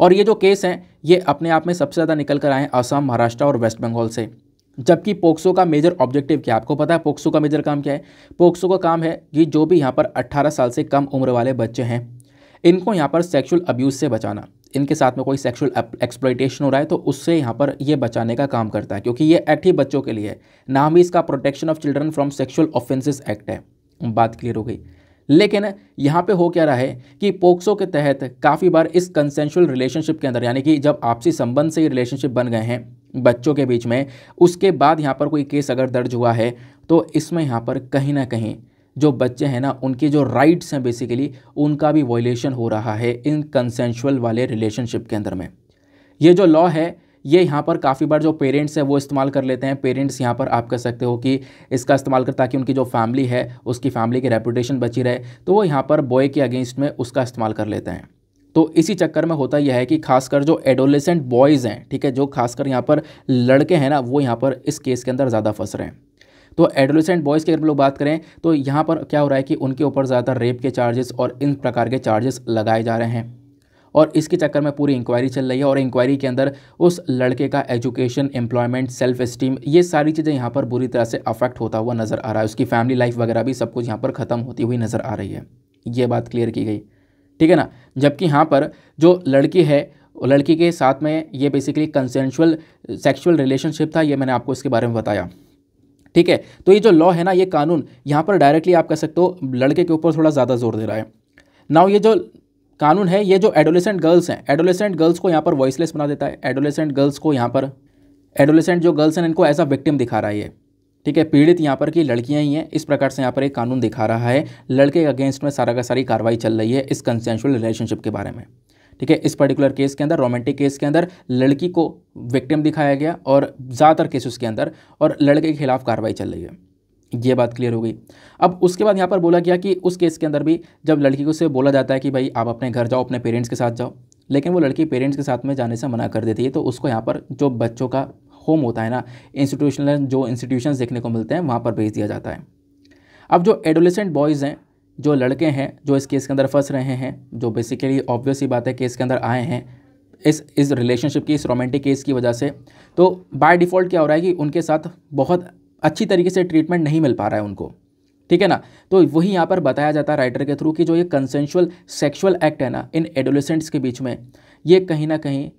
S1: और ये जो केस हैं ये अपने आप में सबसे ज़्यादा निकल कर आए असम, महाराष्ट्र और वेस्ट बंगाल से। जबकि पोक्सो का मेजर ऑब्जेक्टिव क्या है आपको पता है? पोक्सो का मेजर काम क्या है? पोक्सो का काम है कि जो भी यहाँ पर 18 साल से कम उम्र वाले बच्चे हैं इनको यहाँ पर सेक्सुअल अब्यूज़ से बचाना। इनके साथ में कोई सेक्सुअल एक्सप्लॉइटेशन हो रहा है तो उससे यहाँ पर ये बचाने का काम करता है, क्योंकि ये एक्ट ही बच्चों के लिए है। नाम ही इसका protection of children from sexual offences act है। बात क्लियर हो गई। लेकिन यहाँ पे हो क्या रहा है कि पोक्सो के तहत काफ़ी बार इस कंसेंशुअल रिलेशनशिप के अंदर, यानी कि जब आपसी संबंध से ये रिलेशनशिप बन गए हैं बच्चों के बीच में, उसके बाद यहाँ पर कोई केस अगर दर्ज हुआ है तो इसमें यहाँ पर कहीं ना कहीं जो बच्चे हैं ना उनके जो राइट्स हैं बेसिकली उनका भी वायलेशन हो रहा है इन कंसेंशुअल वाले रिलेशनशिप के अंदर में। ये जो लॉ है ये यहाँ पर काफ़ी बार जो पेरेंट्स हैं वो इस्तेमाल कर लेते हैं। पेरेंट्स यहाँ पर आप कह सकते हो कि इसका इस्तेमाल कर ताकि उनकी जो फैमिली है उसकी फैमिली की रेपुटेशन बची रहे, तो वो यहाँ पर बॉय के अगेंस्ट में उसका इस्तेमाल कर लेते हैं। तो इसी चक्कर में होता यह है कि खासकर जो एडोलेसेंट बॉयज़ हैं, ठीक है, जो खासकर यहाँ पर लड़के हैं ना वो यहाँ पर इस केस के अंदर ज़्यादा फंस रहे हैं। तो एडोलेसेंट बॉयज़ की अगर हम लोग बात करें तो यहाँ पर क्या हो रहा है कि उनके ऊपर ज़्यादा रेप के चार्जेस और इन प्रकार के चार्जेस लगाए जा रहे हैं। और इसके चक्कर में पूरी इंक्वायरी चल रही है और इंक्वायरी के अंदर उस लड़के का एजुकेशन, एम्प्लॉयमेंट, सेल्फ एस्टीम, ये सारी चीज़ें यहाँ पर बुरी तरह से अफेक्ट होता हुआ नज़र आ रहा है। उसकी फैमिली लाइफ वगैरह भी सब कुछ यहाँ पर ख़त्म होती हुई नज़र आ रही है। ये बात क्लियर की गई, ठीक है ना। जबकि यहाँ पर जो लड़की है लड़की के साथ में ये बेसिकली कंसेंशुअल सेक्सुअल रिलेशनशिप था, ये मैंने आपको इसके बारे में बताया, ठीक है। तो ये जो लॉ है ना, ये कानून यहाँ पर डायरेक्टली आप कह सकते हो लड़के के ऊपर थोड़ा ज़्यादा जोर दे रहा है। नाउ ये जो कानून है ये जो एडोलेसेंट गर्ल्स हैं, एडोलेसेंट गर्ल्स को यहाँ पर वॉइसलेस बना देता है। एडोलेसेंट गर्ल्स को यहाँ पर एडोलेसेंट जो गर्ल्स हैं इनको एज अ विक्टिम दिखा रहा है ये, ठीक है। पीड़ित यहाँ पर की लड़कियाँ ही हैं, इस प्रकार से यहाँ पर एक कानून दिखा रहा है। लड़के के अगेंस्ट में सारा का सारी कार्रवाई चल रही है इस कंसेंशुअल रिलेशनशिप के बारे में, ठीक है। इस पर्टिकुलर केस के अंदर, रोमांटिक केस के अंदर लड़की को विक्टिम दिखाया गया और ज़्यादातर केसेस के अंदर, और लड़के के खिलाफ कार्रवाई चल रही है। ये बात क्लियर हो गई। अब उसके बाद यहाँ पर बोला गया कि उस केस के अंदर भी जब लड़की को से बोला जाता है कि भाई आप अपने घर जाओ, अपने पेरेंट्स के साथ जाओ, लेकिन वो लड़की पेरेंट्स के साथ में जाने से मना कर देती है, तो उसको यहाँ पर जो बच्चों का होम होता है ना, इंस्टीट्यूशनल जो इंस्टीट्यूशंस देखने को मिलते हैं वहाँ पर भेज दिया जाता है। अब जो एडोलेसेंट बॉयज़ हैं, जो लड़के हैं जो इस केस के अंदर फंस रहे हैं, जो बेसिकली ऑब्वियस ही बात है केस के अंदर आए हैं इस रिलेशनशिप की, इस रोमांटिक केस की वजह से, तो बाय डिफ़ॉल्ट क्या हो रहा है कि उनके साथ बहुत अच्छी तरीके से ट्रीटमेंट नहीं मिल पा रहा है उनको, ठीक है ना। तो वही यहाँ पर बताया जाता है राइटर के थ्रू कि जो ये कंसेंशुअल सेक्सुअल एक्ट है ना इन एडोलेसेंट्स के बीच में, ये कहीं ना कहीं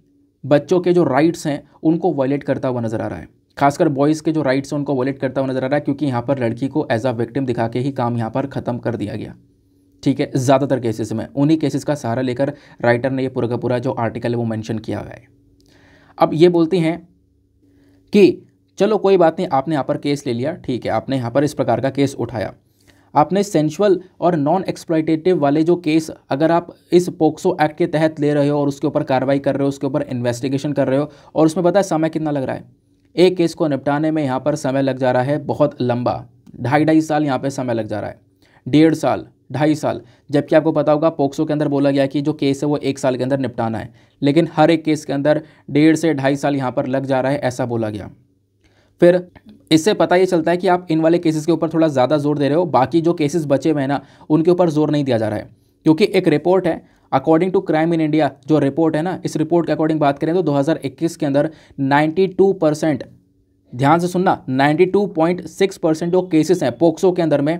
S1: बच्चों के जो राइट्स हैं उनको वायलेट करता हुआ नज़र आ रहा है। खासकर बॉयज़ के जो राइट्स हैं उनको वायलेट करता हुआ नज़र आ रहा है, क्योंकि यहाँ पर लड़की को एज अ विक्टिम दिखा के ही काम यहाँ पर ख़त्म कर दिया गया, ठीक है। ज़्यादातर केसेस में उन्हीं केसेस का सहारा लेकर राइटर ने ये पूरा का पूरा जो आर्टिकल है वो मेंशन किया हुआ है। अब ये बोलती हैं कि चलो कोई बात नहीं, आपने यहाँ पर केस ले लिया, ठीक है, आपने यहाँ पर इस प्रकार का केस उठाया, आपने सेंशुअल और नॉन एक्सप्लॉयटेटिव वाले जो केस अगर आप इस पोक्सो एक्ट के तहत ले रहे हो और उसके ऊपर कार्रवाई कर रहे हो, उसके ऊपर इन्वेस्टिगेशन कर रहे हो, और उसमें पता है समय कितना लग रहा है, एक केस को निपटाने में यहाँ पर समय लग जा रहा है बहुत लंबा, 2.5 साल यहाँ पर समय लग जा रहा है, 1.5 साल 2.5 साल, जबकि आपको पता होगा पोक्सो के अंदर बोला गया कि जो केस है वो 1 साल के अंदर निपटाना है, लेकिन हर एक केस के अंदर 1.5 से 2.5 साल यहाँ पर लग जा रहा है, ऐसा बोला गया। फिर इससे पता ये चलता है कि आप इन वाले केसेस के ऊपर थोड़ा ज़्यादा जोर दे रहे हो, बाकी जो केसेस बचे हुए हैं ना उनके ऊपर जोर नहीं दिया जा रहा है, क्योंकि एक रिपोर्ट है according to crime in India, जो रिपोर्ट है ना, इस रिपोर्ट के अकॉर्डिंग बात करें तो 2021 के अंदर 92%, ध्यान से सुनना, 92.6% जो केसेस हैं पोक्सो के अंदर में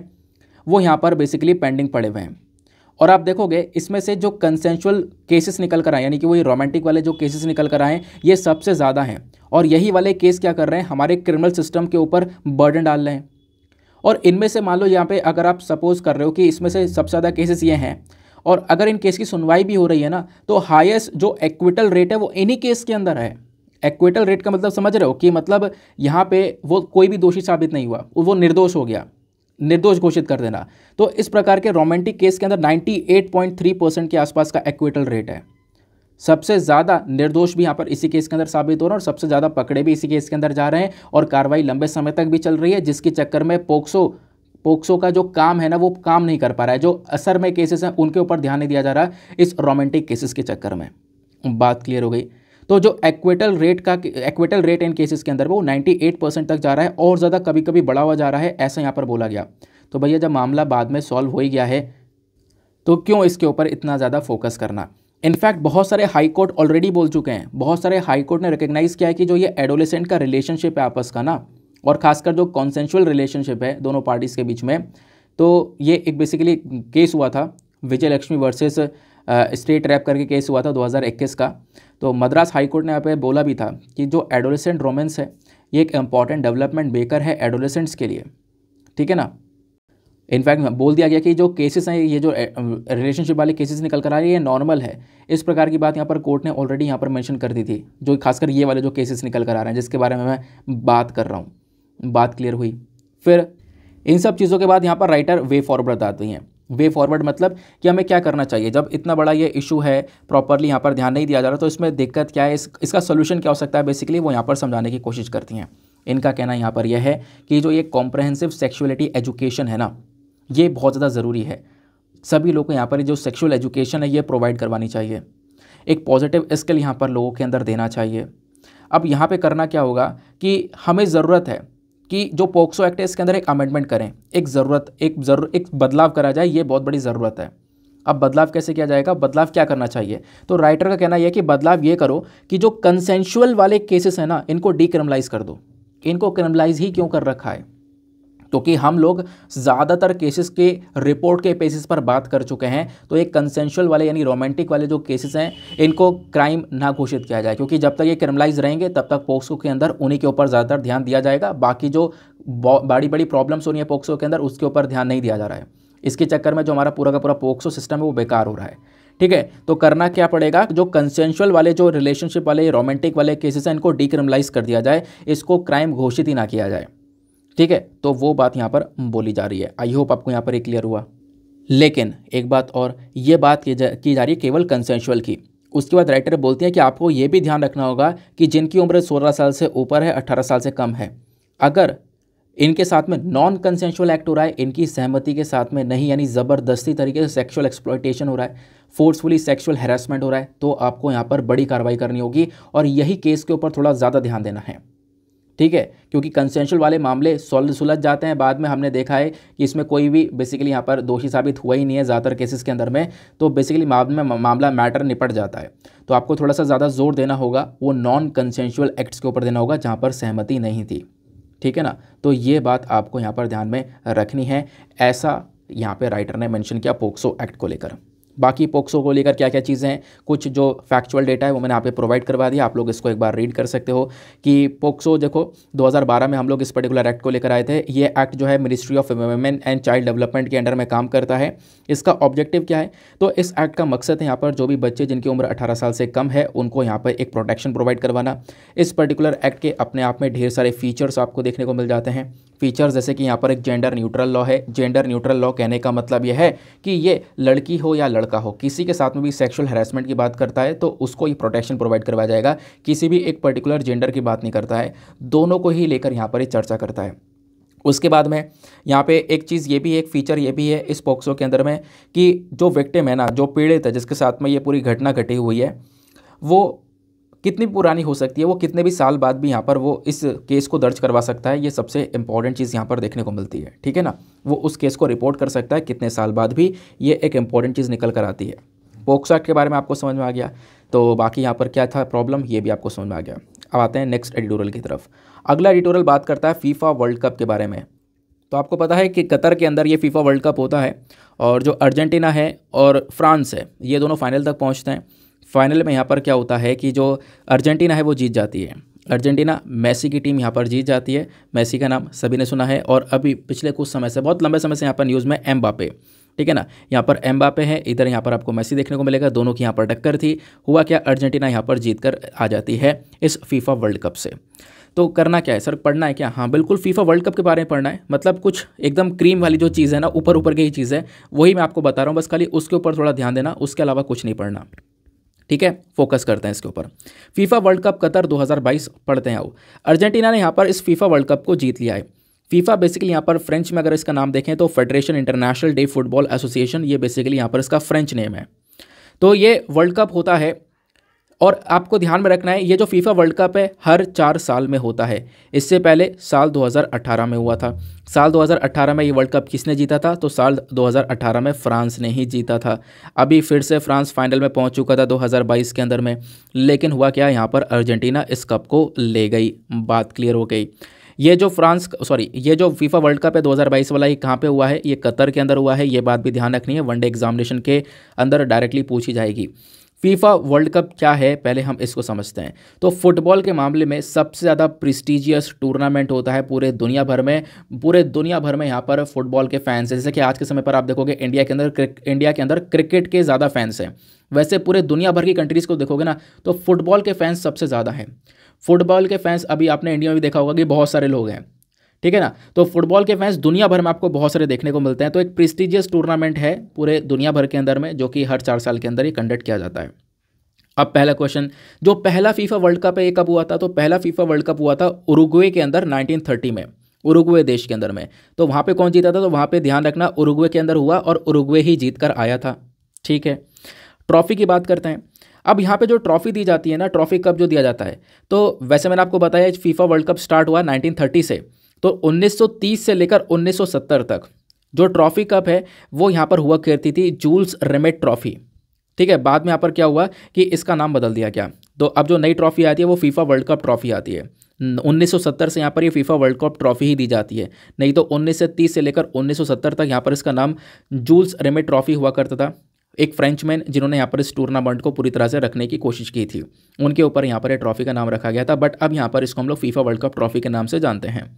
S1: वो यहाँ पर बेसिकली पेंडिंग पड़े हुए हैं। और आप देखोगे इसमें से जो कंसेंशुअल केसेस निकल कर आए, यानी कि वो ये रोमांटिक वाले जो केसेस निकल कर आए ये सबसे ज़्यादा हैं, और यही वाले केस क्या कर रहे हैं, हमारे क्रिमिनल सिस्टम के ऊपर बर्डन डाल रहे हैं। और इनमें से मान लो यहाँ पे अगर आप सपोज कर रहे हो कि इसमें से सबसे ज़्यादा केसेस ये हैं, और अगर इन केस की सुनवाई भी हो रही है ना, तो हाईएस्ट जो एक्विटल रेट है वो इन्हीं केस के अंदर है। एक्विटल रेट का मतलब समझ रहे हो कि मतलब यहाँ पे वो कोई भी दोषी साबित नहीं हुआ, वो निर्दोष हो गया, निर्दोष घोषित कर देना। तो इस प्रकार के रोमांटिक केस के अंदर 98.3% के आसपास का एक्विटल रेट है। सबसे ज़्यादा निर्दोष भी यहाँ पर इसी केस के अंदर साबित हो रहा है, और सबसे ज़्यादा पकड़े भी इसी केस के अंदर जा रहे हैं, और कार्रवाई लंबे समय तक भी चल रही है, जिसके चक्कर में पोक्सो का जो काम है ना वो काम नहीं कर पा रहा है। जो असर में केसेस हैं उनके ऊपर ध्यान नहीं दिया जा रहा है इस रोमांटिक केसेस के चक्कर में। बात क्लियर हो गई। तो जो एक्विटल रेट इन केसेस के अंदर वो 98% तक जा रहा है, और ज़्यादा कभी कभी बढ़ा हुआ जा रहा है, ऐसा यहाँ पर बोला गया। तो भैया जब मामला बाद में सॉल्व हो ही गया है तो क्यों इसके ऊपर इतना ज़्यादा फोकस करना। इनफैक्ट बहुत सारे हाई कोर्ट ऑलरेडी बोल चुके हैं, बहुत सारे हाई कोर्ट ने रिकग्नाइज़ किया है कि जो ये एडोलेसेंट का रिलेशनशिप है आपस का ना, और खासकर जो कॉन्सेंशुअल रिलेशनशिप है दोनों पार्टीज़ के बीच में, तो ये एक बेसिकली केस हुआ था विजय लक्ष्मी वर्सेस स्टेट रैप करके केस हुआ था 2021 का। तो मद्रास हाई कोर्ट ने यहाँ पे बोला भी था कि जो एडोलेसेंट रोमांस है ये एक इम्पॉर्टेंट डेवलपमेंट मेकर है एडोलेसेंट्स के लिए, ठीक है ना। इनफैक्ट बोल दिया गया कि जो केसेस हैं, ये जो रिलेशनशिप वाले केसेस निकल कर आ रही है, ये नॉर्मल है। इस प्रकार की बात यहाँ पर कोर्ट ने ऑलरेडी यहाँ पर मेंशन कर दी थी, जो खासकर ये वाले जो केसेस निकल कर आ रहे हैं जिसके बारे में मैं बात कर रहा हूँ। बात क्लियर हुई। फिर इन सब चीज़ों के बाद यहाँ पर राइटर वे फॉरवर्ड बताती हैं। वे फॉरवर्ड मतलब कि हमें क्या करना चाहिए जब इतना बड़ा ये इशू है, प्रॉपरली यहाँ पर ध्यान नहीं दिया जा रहा, तो इसमें दिक्कत क्या है, इसका सोल्यूशन क्या हो सकता है, बेसिकली वो यहाँ पर समझाने की कोशिश करती हैं। इनका कहना यहाँ पर यह है कि जो ये कॉम्प्रहेंसिव सेक्सुअलिटी एजुकेशन है ना, ये बहुत ज़्यादा ज़रूरी है। सभी लोगों को यहाँ पर जो सेक्सुअल एजुकेशन है ये प्रोवाइड करवानी चाहिए, एक पॉजिटिव स्किल यहाँ पर लोगों के अंदर देना चाहिए। अब यहाँ पे करना क्या होगा कि हमें ज़रूरत है कि जो पोक्सो एक्ट है इसके अंदर एक अमेंडमेंट करें, एक बदलाव करा जाए, ये बहुत बड़ी ज़रूरत है। अब बदलाव कैसे किया जाएगा, बदलाव क्या करना चाहिए, तो राइटर का कहना यह है कि बदलाव ये करो कि जो कंसेंशुअल वाले केसेस हैं ना इनको डीक्रिमिनलाइज कर दो। इनको क्रिमिनलाइज ही क्यों कर रखा है, क्योंकि हम लोग ज़्यादातर केसेस के रिपोर्ट के बेसिस पर बात कर चुके हैं। तो एक कंसेंशुअल वाले यानी रोमांटिक वाले जो केसेस हैं इनको क्राइम ना घोषित किया जाए, क्योंकि जब तक ये क्रिमिनलाइज रहेंगे तब तक पोक्सो के अंदर उन्हीं के ऊपर ज़्यादातर ध्यान दिया जाएगा। बाकी जो बड़ी बड़ी प्रॉब्लम्स हो रही है पोक्सो के अंदर उसके ऊपर ध्यान नहीं दिया जा रहा है। इसके चक्कर में जो हमारा पूरा का पूरा पोक्सो सिस्टम है वो बेकार हो रहा है, ठीक है। तो करना क्या पड़ेगा, जो कंसेंशुअल वाले जो रिलेशनशिप वाले रोमांटिक वाले केसेस हैं इनको डीक्रिमिनलाइज कर दिया जाए, इसको क्राइम घोषित ही ना किया जाए, ठीक है। तो वो बात यहाँ पर बोली जा रही है। आई होप आपको यहाँ पर एक क्लियर हुआ। लेकिन एक बात और, ये बात की जा रही है केवल कंसेंशुअल की। उसके बाद राइटर बोलती है कि आपको ये भी ध्यान रखना होगा कि जिनकी उम्र 16 साल से ऊपर है, 18 साल से कम है, अगर इनके साथ में नॉन कंसेंशुअल एक्ट हो रहा है, इनकी सहमति के साथ में नहीं, यानी ज़बरदस्ती तरीके से सेक्सुअल एक्सप्लॉयटेशन हो रहा है, फोर्सफुली सेक्सुअल हैरेसमेंट हो रहा है, तो आपको यहाँ पर बड़ी कार्रवाई करनी होगी और यही केस के ऊपर थोड़ा ज़्यादा ध्यान देना है, ठीक है। क्योंकि कंसेंशुअल वाले मामले सुलझ जाते हैं, बाद में हमने देखा है कि इसमें कोई भी बेसिकली यहाँ पर दोषी साबित हुआ ही नहीं है ज़्यादातर केसेस के अंदर में, तो बेसिकली मामला मैटर निपट जाता है। तो आपको थोड़ा सा ज़्यादा जोर देना होगा वो नॉन कंसेंशुअल एक्ट्स के ऊपर देना होगा जहाँ पर सहमति नहीं थी, ठीक है ना। तो ये बात आपको यहाँ पर ध्यान में रखनी है, ऐसा यहाँ पे राइटर ने मेंशन किया पोक्सो एक्ट को लेकर। बाकी पोक्सो को लेकर क्या क्या चीज़ें हैं, कुछ जो फैक्चुअल डेटा है वो मैंने यहाँ पे प्रोवाइड करवा दिया, आप लोग इसको एक बार रीड कर सकते हो कि पोक्सो देखो 2012 में हम लोग इस पर्टिकुलर एक्ट को लेकर आए थे। ये एक्ट जो है ministry of women and child development के अंडर में काम करता है। इसका ऑब्जेक्टिव क्या है, तो इस एक्ट का मकसद है यहाँ पर जो भी बच्चे जिनकी उम्र 18 साल से कम है उनको यहाँ पर एक प्रोटेक्शन प्रोवाइड करवाना। इस पर्टिकुलर एक्ट के अपने आप में ढेर सारे फीचर्स आपको देखने को मिल जाते हैं। फीचर्स जैसे कि यहाँ पर एक जेंडर न्यूट्रल लॉ है। जेंडर न्यूट्रल लॉ कहने का मतलब यह है कि ये लड़की हो या लड़का हो, किसी के साथ में भी सेक्सुअल हैरेसमेंट की बात करता है तो उसको ये प्रोटेक्शन प्रोवाइड करवाया जाएगा। किसी भी एक पर्टिकुलर जेंडर की बात नहीं करता है, दोनों को ही लेकर यहाँ पर ये चर्चा करता है। उसके बाद में यहाँ पे एक चीज़ ये भी है, एक फीचर ये भी है इस पोक्सो के अंदर में कि जो विक्टिम है ना, जो पीड़ित है जिसके साथ में ये पूरी घटना घटी हुई है, वो कितनी पुरानी हो सकती है, वो कितने भी साल बाद भी यहाँ पर वो इस केस को दर्ज करवा सकता है। ये सबसे इंपॉर्टेंट चीज़ यहाँ पर देखने को मिलती है, ठीक है ना। वो उस केस को रिपोर्ट कर सकता है कितने साल बाद भी, ये एक इंपॉर्टेंट चीज़ निकल कर आती है। पोक्सो एक्ट के बारे में आपको समझ में आ गया, तो बाकी यहाँ पर क्या था प्रॉब्लम ये भी आपको समझ में आ गया। अब आते हैं नेक्स्ट एडिटोरियल की तरफ। अगला एडिटोरियल बात करता है फीफा वर्ल्ड कप के बारे में। तो आपको पता है कि कतर के अंदर ये फीफा वर्ल्ड कप होता है और जो अर्जेंटीना है और फ्रांस है ये दोनों फाइनल तक पहुँचते हैं। फाइनल में यहाँ पर क्या होता है कि जो अर्जेंटीना है वो जीत जाती है। अर्जेंटीना मेसी की टीम यहाँ पर जीत जाती है। मेसी का नाम सभी ने सुना है और अभी पिछले कुछ समय से, बहुत लंबे समय से यहाँ पर न्यूज़ में एम्बापे, ठीक है ना, यहाँ पर एम्बापे है, इधर यहाँ पर आपको मेसी देखने को मिलेगा। दोनों की यहाँ पर टक्कर थी। हुआ क्या, अर्जेंटीना यहाँ पर जीत कर आ जाती है इस फीफा वर्ल्ड कप से। तो करना क्या है सर, पढ़ना है क्या? हाँ बिल्कुल, फीफा वर्ल्ड कप के बारे में पढ़ना है। मतलब कुछ एकदम क्रीम वाली जो चीज़ है ना, ऊपर ऊपर की ही चीज़ है, वही मैं आपको बता रहा हूँ, बस खाली उसके ऊपर थोड़ा ध्यान देना, उसके अलावा कुछ नहीं पढ़ना, ठीक है। फोकस करते हैं इसके ऊपर। फीफा वर्ल्ड कप कतर 2022 पढ़ते हैं। आओ, अर्जेंटीना ने यहाँ पर इस फीफा वर्ल्ड कप को जीत लिया है। फीफा बेसिकली यहाँ पर फ्रेंच में अगर इसका नाम देखें तो federation international day football association, ये बेसिकली यहाँ पर इसका फ्रेंच नेम है। तो ये वर्ल्ड कप होता है और आपको ध्यान में रखना है ये जो फीफा वर्ल्ड कप है हर 4 साल में होता है। इससे पहले साल 2018 में हुआ था। साल 2018 में ये वर्ल्ड कप किसने जीता था? तो साल 2018 में फ्रांस ने ही जीता था। अभी फिर से फ्रांस फाइनल में पहुंच चुका था 2022 के अंदर में, लेकिन हुआ क्या, यहाँ पर अर्जेंटीना इस कप को ले गई। बात क्लियर हो गई। ये जो ये जो फीफा वर्ल्ड कप है 2022 वाला, ये कहाँ पे हुआ है? ये कतर के अंदर हुआ है। ये बात भी ध्यान रखनी है, वनडे एग्जामिनेशन के अंदर डायरेक्टली पूछी जाएगी। फीफा वर्ल्ड कप क्या है पहले हम इसको समझते हैं। तो फुटबॉल के मामले में सबसे ज़्यादा प्रेस्टिजियस टूर्नामेंट होता है पूरे दुनिया भर में यहाँ पर फुटबॉल के फैंस हैं। जैसे कि आज के समय पर आप देखोगे इंडिया के अंदर क्रिकेट के ज़्यादा फैंस हैं, वैसे पूरे दुनिया भर की कंट्रीज़ को देखोगे ना तो फुटबॉल के फैंस सबसे ज़्यादा हैं। फुटबॉल के फैंस अभी आपने इंडिया में भी देखा होगा कि बहुत सारे लोग हैं, ठीक है ना। तो फुटबॉल के फैंस दुनिया भर में आपको बहुत सारे देखने को मिलते हैं। तो एक प्रेस्टिजियस टूर्नामेंट है पूरे दुनिया भर के अंदर में, जो कि हर 4 साल के अंदर ही कंडक्ट किया जाता है। अब पहला क्वेश्चन, जो पहला फीफा वर्ल्ड कप है ये कब हुआ था? तो पहला फीफा वर्ल्ड कप हुआ था उरुग्वे के अंदर 1930 में, उरुग्वे देश के अंदर में। तो वहाँ पे कौन जीता था? तो वहाँ पे ध्यान रखना उरुग्वे के अंदर हुआ और उरुग्वे ही जीत कर आया था, ठीक है। ट्रॉफी की बात करते हैं। अब यहाँ पे जो ट्रॉफी दी जाती है ना, ट्रॉफी कप जो दिया जाता है, तो वैसे मैंने आपको बताया फीफा वर्ल्ड कप स्टार्ट हुआ 1930 से, तो 1930 से लेकर 1970 तक जो ट्रॉफी कप है वो यहाँ पर हुआ करती थी जूल्स रिमेट ट्रॉफी, ठीक है। बाद में यहाँ पर क्या हुआ कि इसका नाम बदल दिया गया। तो अब जो नई ट्रॉफी आती है वो फीफा वर्ल्ड कप ट्रॉफी आती है। 1970 से यहाँ पर ये फीफा वर्ल्ड कप ट्रॉफी ही दी जाती है, नहीं तो 1930 से लेकर 1970 तक यहाँ पर इसका नाम जूल्स रिमेट ट्रॉफी हुआ करता था। एक फ्रेंचमैन जिन्होंने यहाँ पर इस टूर्नामेंट को पूरी तरह से रखने की कोशिश की थी, उनके ऊपर यहाँ पर ये ट्रॉफी का नाम रखा गया था। बट अब यहाँ पर इसको हम लोग फीफा वर्ल्ड कप ट्रॉफी के नाम से जानते हैं।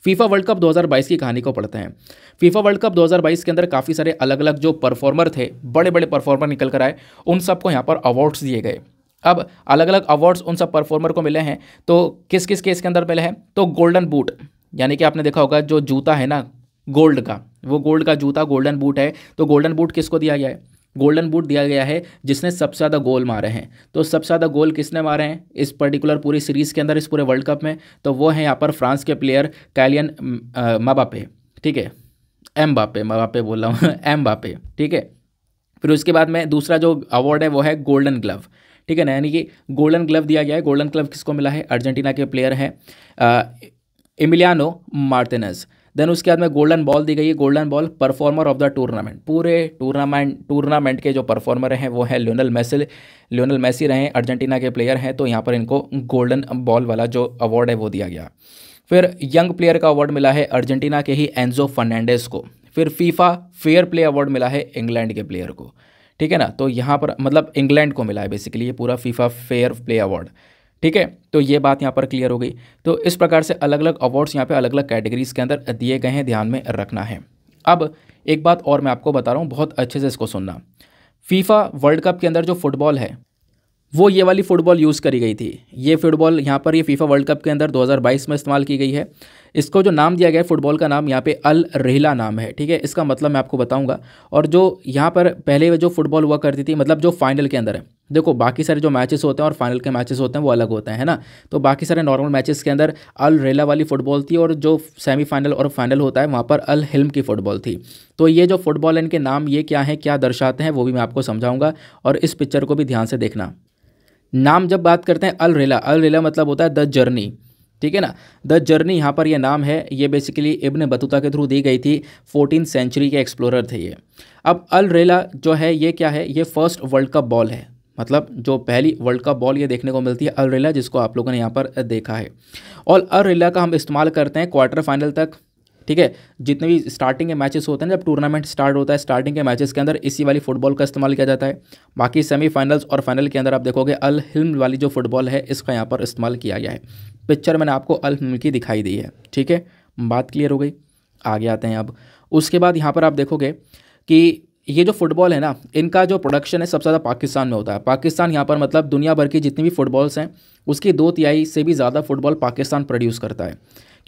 S1: फीफा वर्ल्ड कप 2022 की कहानी को पढ़ते हैं। फीफा वर्ल्ड कप 2022 के अंदर काफ़ी सारे अलग अलग जो परफॉर्मर थे, बड़े बड़े परफॉर्मर निकल कर आए, उन सबको यहाँ पर अवार्ड्स दिए गए। अब अलग अलग अवार्ड्स उन सब परफॉर्मर को मिले हैं, तो किस किस केस के अंदर मिले हैं? तो गोल्डन बूट, यानी कि आपने देखा होगा जो जूता है ना गोल्ड का, वो गोल्ड का जूता गोल्डन बूट है। तो गोल्डन बूट किसको दिया गया है? गोल्डन बूट दिया गया है जिसने सबसे ज़्यादा गोल मारे हैं। तो सबसे ज़्यादा गोल किसने मारे हैं इस पर्टिकुलर पूरी सीरीज़ के अंदर, इस पूरे वर्ल्ड कप में? तो वो है यहाँ पर फ्रांस के प्लेयर कैलियन मबापे, ठीक है, एमबापे, मबापे बोल रहा हूँ एमबापे, ठीक है। फिर उसके बाद में दूसरा जो अवार्ड है वो है गोल्डन ग्लव, ठीक है ना, यानी कि गोल्डन ग्लव दिया गया है। गोल्डन ग्लव किसको मिला है? अर्जेंटीना के प्लेयर हैं एमिलियानो मार्टिनेज। देन उसके बाद में गोल्डन बॉल दी गई है, golden ball performer of the tournament. पूरे टूर्नामेंट के जो परफॉर्मर हैं वो है लियोनेल मेसी रहे, अर्जेंटीना के प्लेयर हैं, तो यहाँ पर इनको गोल्डन बॉल वाला जो अवार्ड है वो दिया गया। फिर यंग प्लेयर का अवार्ड मिला है अर्जेंटीना के ही एंजो फर्नांडिस को। फिर फीफा फेयर प्ले अवार्ड मिला है इंग्लैंड के प्लेयर को, ठीक है ना। तो यहाँ पर मतलब इंग्लैंड को मिला है बेसिकली ये पूरा फीफा फेयर प्ले अवार्ड, ठीक है। तो ये बात यहाँ पर क्लियर हो गई। तो इस प्रकार से अलग अलग अवार्ड्स यहाँ पे अलग अलग कैटेगरीज के अंदर दिए गए हैं, ध्यान में रखना है। अब एक बात और मैं आपको बता रहा हूँ, बहुत अच्छे से इसको सुनना। फीफा वर्ल्ड कप के अंदर जो फुटबॉल है वो ये वाली फ़ुटबॉल यूज़ करी गई थी। ये फुटबॉल यहाँ पर ये फीफा वर्ल्ड कप के अंदर 2022 में इस्तेमाल की गई है। इसको जो नाम दिया गया है फुटबॉल का नाम यहाँ पे अल रहला नाम है, ठीक है। इसका मतलब मैं आपको बताऊंगा। और जो यहाँ पर पहले जो फुटबॉल हुआ करती थी, मतलब जो फाइनल के अंदर है, देखो बाकी सारे जो मैचेस होते हैं और फाइनल के मैचेस होते हैं वो अलग होते हैं, है ना। तो बाकी सारे नॉर्मल मैचेस के अंदर अल रहला वाली फुटबॉल थी और जो सेमीफाइनल और फाइनल होता है वहाँ पर अल हिल्म की फ़ुटबॉल थी। तो ये जो फुटबॉल इनके नाम ये क्या है, क्या दर्शाते हैं, वो भी मैं आपको समझाऊंगा। और इस पिक्चर को भी ध्यान से देखना। नाम जब बात करते हैं अल रहला मतलब होता है द जर्नी, ठीक है ना। द जर्नी यहाँ पर ये नाम है, ये बेसिकली इब्न बतूता के थ्रू दी गई थी। 14th सेंचुरी के एक्सप्लोरर थे ये। अब अल रहला जो है ये क्या है, ये फर्स्ट वर्ल्ड कप बॉल है, मतलब जो पहली वर्ल्ड कप बॉल ये देखने को मिलती है अल रहला, जिसको आप लोगों ने यहाँ पर देखा है। और अल रहला का हम इस्तेमाल करते हैं क्वार्टर फाइनल तक, ठीक है। जितने भी स्टार्टिंग के मैचेस होते हैं, जब टूर्नामेंट स्टार्ट होता है, स्टार्टिंग के मैचेस के अंदर इसी वाली फुटबॉल का इस्तेमाल किया जाता है। बाकी सेमीफाइनल्स और फाइनल के अंदर आप देखोगे अल हिल्म वाली जो फुटबॉल है इसका यहाँ पर इस्तेमाल किया गया है। पिक्चर मैंने आपको अल हिल्म की दिखाई दी है, ठीक है। बात क्लियर हो गई, आगे आते हैं अब। उसके बाद यहाँ पर आप देखोगे कि ये जो फुटबॉल है ना, इनका जो प्रोडक्शन है सबसे ज़्यादा पाकिस्तान में होता है। पाकिस्तान यहाँ पर मतलब दुनिया भर की जितनी भी फुटबॉल्स हैं उसकी 2/3 से भी ज़्यादा फुटबॉल पाकिस्तान प्रोड्यूस करता है।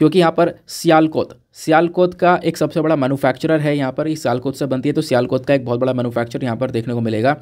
S1: क्योंकि यहाँ पर सियालकोट का एक सबसे बड़ा मैन्युफैक्चरर है, यहाँ पर सियालकोट से बनती है, तो सियालकोट का एक बहुत बड़ा मैन्युफैक्चर यहाँ पर देखने को मिलेगा,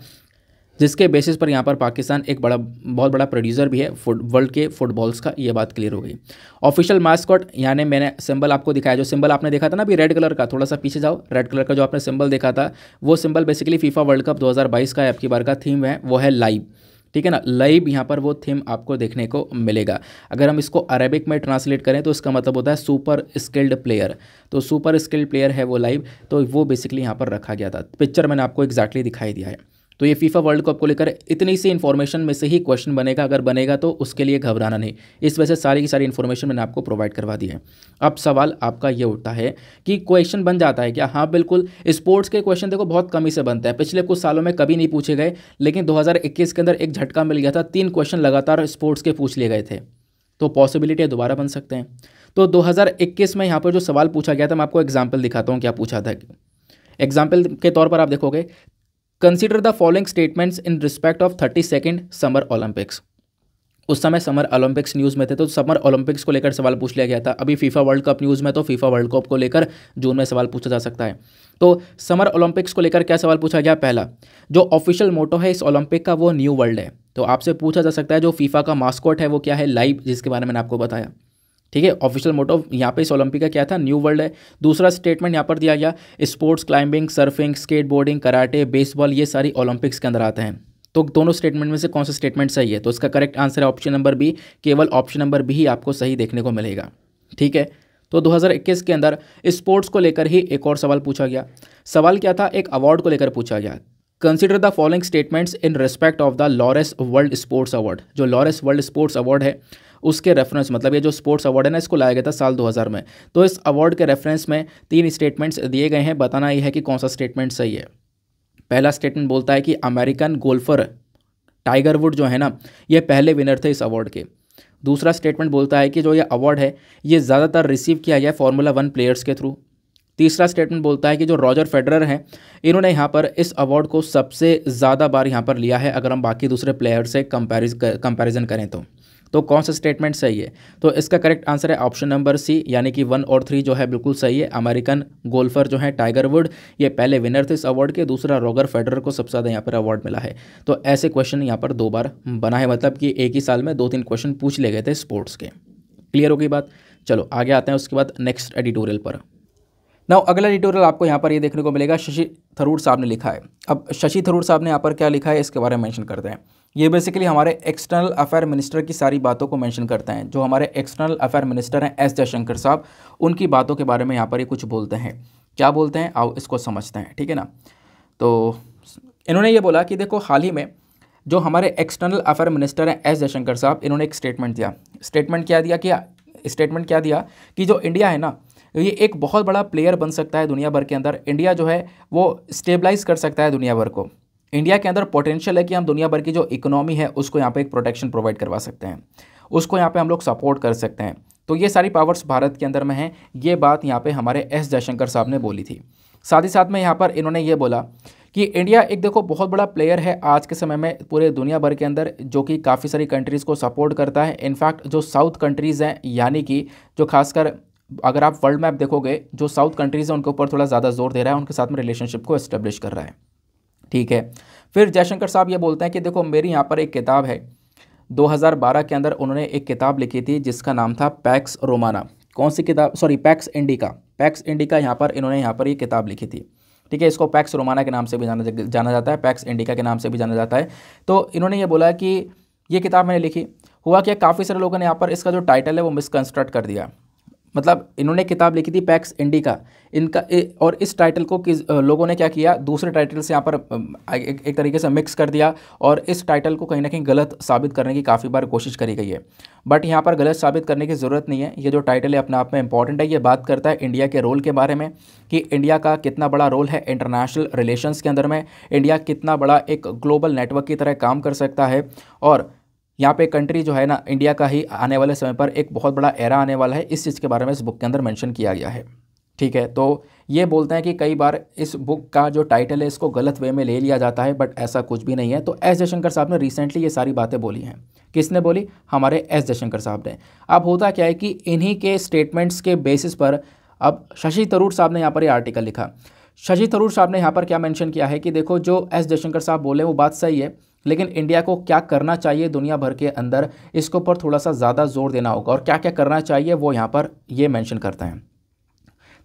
S1: जिसके बेसिस पर यहाँ पर पाकिस्तान एक बहुत बड़ा प्रोड्यूसर भी है वर्ल्ड के फुटबॉल्स का। ये बात क्लियर हो गई। ऑफिशियल मास्कॉट यानी मैंने सिंबल आपको दिखाया, जो सिंबल आपने देखा था ना अभी रेड कलर का, थोड़ा सा पीछे जाओ, रेड कलर का जो आपने सिंबल देखा था वो symbol basically FIFA world cup 2022 का आपकी बार का थीम है, वो है लाइव, ठीक है ना। लाइव यहाँ पर वो थीम आपको देखने को मिलेगा। अगर हम इसको अरेबिक में ट्रांसलेट करें तो इसका मतलब होता है सुपर स्किल्ड प्लेयर। तो सुपर स्किल्ड प्लेयर है वो लाइव, तो वो बेसिकली यहाँ पर रखा गया था। पिक्चर मैंने आपको एग्जैक्टली दिखाई दिया है। तो ये फीफा वर्ल्ड कप को लेकर इतनी सी इन्फॉर्मेशन में से ही क्वेश्चन बनेगा, अगर बनेगा तो उसके लिए घबराना नहीं। इस वजह से सारी की सारी इन्फॉर्मेशन मैंने आपको प्रोवाइड करवा दी है। अब सवाल आपका ये उठता है कि क्वेश्चन बन जाता है क्या? हाँ बिल्कुल, स्पोर्ट्स के क्वेश्चन देखो बहुत कम ही से बनता है, पिछले कुछ सालों में कभी नहीं पूछे गए, लेकिन 2021 के अंदर एक झटका मिल गया था, 3 क्वेश्चन लगातार स्पोर्ट्स के पूछ लिए गए थे, तो पॉसिबिलिटी दोबारा बन सकते हैं। तो 2021 में यहाँ पर जो सवाल पूछा गया था, मैं आपको एग्जाम्पल दिखाता हूँ क्या पूछा था। एग्जाम्पल के तौर पर आप देखोगे, consider the following statements in respect of 32nd summer Olympics. उस समय समर ओलंपिक्स न्यूज़ में थे, तो समर ओलंपिक्स को लेकर सवाल पूछ लिया गया था। अभी फीफा वर्ल्ड कप न्यूज़ में, तो फीफा वर्ल्ड कप को लेकर जून में सवाल पूछा जा सकता है। तो समर ओलंपिक्स को लेकर क्या सवाल पूछा गया? पहला, जो ऑफिशियल मोटो है इस ओलंपिक का वो न्यू वर्ल्ड है, तो आपसे पूछा जा सकता है जो फीफा का मास्कॉट है वो क्या है? लाइव, जिसके बारे में मैंने आपको बताया, ठीक है। ऑफिशियल मोटो यहाँ पे इस ओलंपिक का क्या था? न्यू वर्ल्ड है। दूसरा स्टेटमेंट यहाँ पर दिया गया, sports, climbing, surfing, skateboarding, karate, baseball, ये सारी ओलंपिक्स के अंदर आते हैं। तो दोनों स्टेटमेंट में से कौन सा स्टेटमेंट सही है? तो इसका करेक्ट आंसर है ऑप्शन नंबर बी। केवल ऑप्शन नंबर बी ही आपको सही देखने को मिलेगा, ठीक है। तो 2021 के अंदर स्पोर्ट्स को लेकर ही एक और सवाल पूछा गया। सवाल क्या था? एक अवार्ड को लेकर पूछा गया। Consider the following statements in respect of the Laureus world sports award. जो लॉरेस वर्ल्ड स्पोर्ट्स अवार्ड है उसके रेफरेंस, मतलब ये जो स्पोर्ट्स अवार्ड है ना, इसको लाया गया था साल 2000 में। तो इस अवार्ड के रेफरेंस में 3 स्टेटमेंट्स दिए गए हैं, बताना ये है कि कौन सा स्टेटमेंट सही है। पहला स्टेटमेंट बोलता है कि अमेरिकन गोल्फर टाइगर वुड जो है ना, ये पहले विनर थे इस अवार्ड के। दूसरा स्टेटमेंट बोलता है कि जो ये अवार्ड है ये ज़्यादातर रिसीव किया गया फार्मूला 1 प्लेयर्स के थ्रू। तीसरा स्टेटमेंट बोलता है कि जो रॉजर फेडरर हैं, इन्होंने यहाँ पर इस अवार्ड को सबसे ज़्यादा बार यहाँ पर लिया है, अगर हम बाकी दूसरे प्लेयर से कंपैरिजन करें तो तो कौन सा स्टेटमेंट सही है? तो इसका करेक्ट आंसर है ऑप्शन नंबर सी, यानी कि 1 और 3 जो है बिल्कुल सही है। अमेरिकन गोल्फर जो है टाइगर वुड, ये पहले विनर थे इस अवार्ड के, दूसरा रॉजर फेडरर को सबसे ज़्यादा यहाँ पर अवार्ड मिला है। तो ऐसे क्वेश्चन यहाँ पर 2 बार बना है, मतलब कि एक ही साल में 2-3 क्वेश्चन पूछ ले गए थे स्पोर्ट्स के। क्लियर हो गई बात? चलो आगे आते हैं उसके बाद नेक्स्ट एडिटोरियल पर। नाउ अगला एडिटोरियल आपको यहाँ पर ये देखने को मिलेगा, शशि थरूर साहब ने लिखा है। अब शशि थरूर साहब ने यहाँ पर क्या लिखा है इसके बारे में मेंशन करते हैं। ये बेसिकली हमारे एक्सटर्नल अफेयर मिनिस्टर की सारी बातों को मेंशन करते हैं। जो हमारे एक्सटर्नल अफेयर मिनिस्टर हैं एस जयशंकर साहब, उनकी बातों के बारे में यहाँ पर ये कुछ बोलते हैं। क्या बोलते हैं आओ इसको समझते हैं, ठीक है ना। तो इन्होंने ये बोला कि देखो हाल ही में जो हमारे एक्सटर्नल अफेयर मिनिस्टर हैं एस जयशंकर साहब, इन्होंने एक स्टेटमेंट दिया। स्टेटमेंट क्या दिया कि जो इंडिया है ना, ये एक बहुत बड़ा प्लेयर बन सकता है दुनिया भर के अंदर। इंडिया जो है वो स्टेबलाइज कर सकता है दुनिया भर को। इंडिया के अंदर पोटेंशियल है कि हम दुनिया भर की जो इकोनॉमी है उसको यहाँ पे एक प्रोटेक्शन प्रोवाइड करवा सकते हैं, उसको यहाँ पे हम लोग सपोर्ट कर सकते हैं। तो ये सारी पावर्स भारत के अंदर में हैं। ये बात यहाँ पे हमारे एस जयशंकर साहब ने बोली थी। साथ ही साथ में यहाँ पर इन्होंने ये बोला कि इंडिया एक देखो बहुत बड़ा प्लेयर है आज के समय में पूरे दुनिया भर के अंदर, जो कि काफ़ी सारी कंट्रीज़ को सपोर्ट करता है। इनफैक्ट जो साउथ कंट्रीज़ हैं, यानी कि जो खासकर अगर आप वर्ल्ड मैप देखोगे, जो साउथ कंट्रीज़ हैं उनके ऊपर थोड़ा ज़्यादा जोर दे रहा है, उनके साथ में रिलेशनशिप को एस्टेब्लिश कर रहा है, ठीक है। फिर जयशंकर साहब ये बोलते हैं कि देखो मेरी यहाँ पर एक किताब है, 2012 के अंदर उन्होंने एक किताब लिखी थी जिसका नाम था पैक्स रोमाना। कौन सी किताब? Sorry, PACS indica. PACS indica यहाँ पर इन्होंने यहाँ पर ये किताब लिखी थी, ठीक है। इसको पैक्स रोमाना के नाम से भी जाना जाता है, पैक्स इंडिका के नाम से भी जाना जाता है। तो इन्होंने ये बोला कि ये किताब मैंने लिखी। हुआ क्या, काफ़ी सारे लोगों ने यहाँ पर इसका जो टाइटल है वो मिसकंस्ट्रक्ट कर दिया। मतलब इन्होंने किताब लिखी थी पैक्स इंडिका, और इस टाइटल को लोगों ने क्या किया, दूसरे टाइटल से यहाँ पर एक तरीके से मिक्स कर दिया, और इस टाइटल को कहीं ना कहीं गलत साबित करने की काफ़ी बार कोशिश करी गई है। बट यहाँ पर गलत साबित करने की ज़रूरत नहीं है। ये जो टाइटल है अपने आप में इंपॉर्टेंट है। ये बात करता है इंडिया के रोल के बारे में, कि इंडिया का कितना बड़ा रोल है इंटरनेशनल रिलेशंस के अंदर में, इंडिया कितना बड़ा एक ग्लोबल नेटवर्क की तरह काम कर सकता है। और यहाँ पे कंट्री जो है ना, इंडिया का ही आने वाले समय पर एक बहुत बड़ा एरा आने वाला है, इस चीज़ के बारे में इस बुक के अंदर मेंशन किया गया है, ठीक है। तो ये बोलते हैं कि कई बार इस बुक का जो टाइटल है इसको गलत वे में ले लिया जाता है, बट ऐसा कुछ भी नहीं है। तो एस जयशंकर साहब ने रिसेंटली ये सारी बातें बोली हैं। किसने बोली? हमारे एस जयशंकर साहब ने। अब होता क्या है कि इन्हीं के स्टेटमेंट्स के बेसिस पर अब शशि थरूर साहब ने यहाँ पर ये आर्टिकल लिखा। शशि थरूर साहब ने यहाँ पर क्या मेंशन किया है कि देखो जो एस जयशंकर साहब बोले वो बात सही है, लेकिन इंडिया को क्या करना चाहिए दुनिया भर के अंदर, इसके ऊपर थोड़ा सा ज़्यादा जोर देना होगा, और क्या क्या करना चाहिए वो यहाँ पर ये मेंशन करते हैं।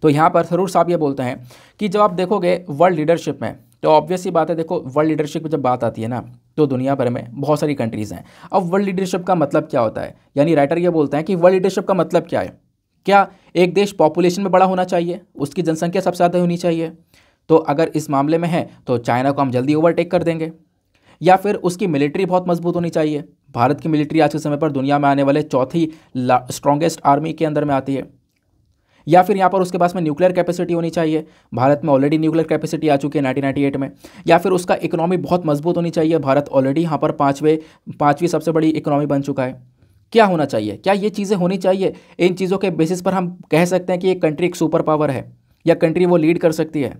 S1: तो यहाँ पर थरूर साहब ये बोलते हैं कि जब आप देखोगे वर्ल्ड लीडरशिप में, तो ऑब्वियस सी बात है, देखो वर्ल्ड लीडरशिप में जब बात आती है ना, तो दुनिया भर में बहुत सारी कंट्रीज़ हैं। अब वर्ल्ड लीडरशिप का मतलब क्या होता है, यानी राइटर ये बोलते हैं कि वर्ल्ड लीडरशिप का मतलब क्या है। क्या एक देश पॉपुलेशन में बड़ा होना चाहिए, उसकी जनसंख्या सबसे ज़्यादा होनी चाहिए? तो अगर इस मामले में है तो चाइना को हम जल्दी ओवरटेक कर देंगे। या फिर उसकी मिलिट्री बहुत मजबूत होनी चाहिए। भारत की मिलिट्री आज के समय पर दुनिया में आने वाले चौथी स्ट्रॉन्गेस्ट आर्मी के अंदर में आती है। या फिर यहाँ पर उसके पास में न्यूक्लियर कैपेसिटी होनी चाहिए। भारत में ऑलरेडी न्यूक्लियर कैपेसिटी आ चुकी है 1998 में। या फिर उसका इकोनॉमी बहुत मजबूत होनी चाहिए। भारत ऑलरेडी यहाँ पर पाँचवीं सबसे बड़ी इकोनॉमी बन चुका है। क्या होना चाहिए? क्या ये चीज़ें होनी चाहिए? इन चीज़ों के बेसिस पर हम कह सकते हैं कि एक कंट्री एक सुपर पावर है, या कंट्री वो लीड कर सकती है।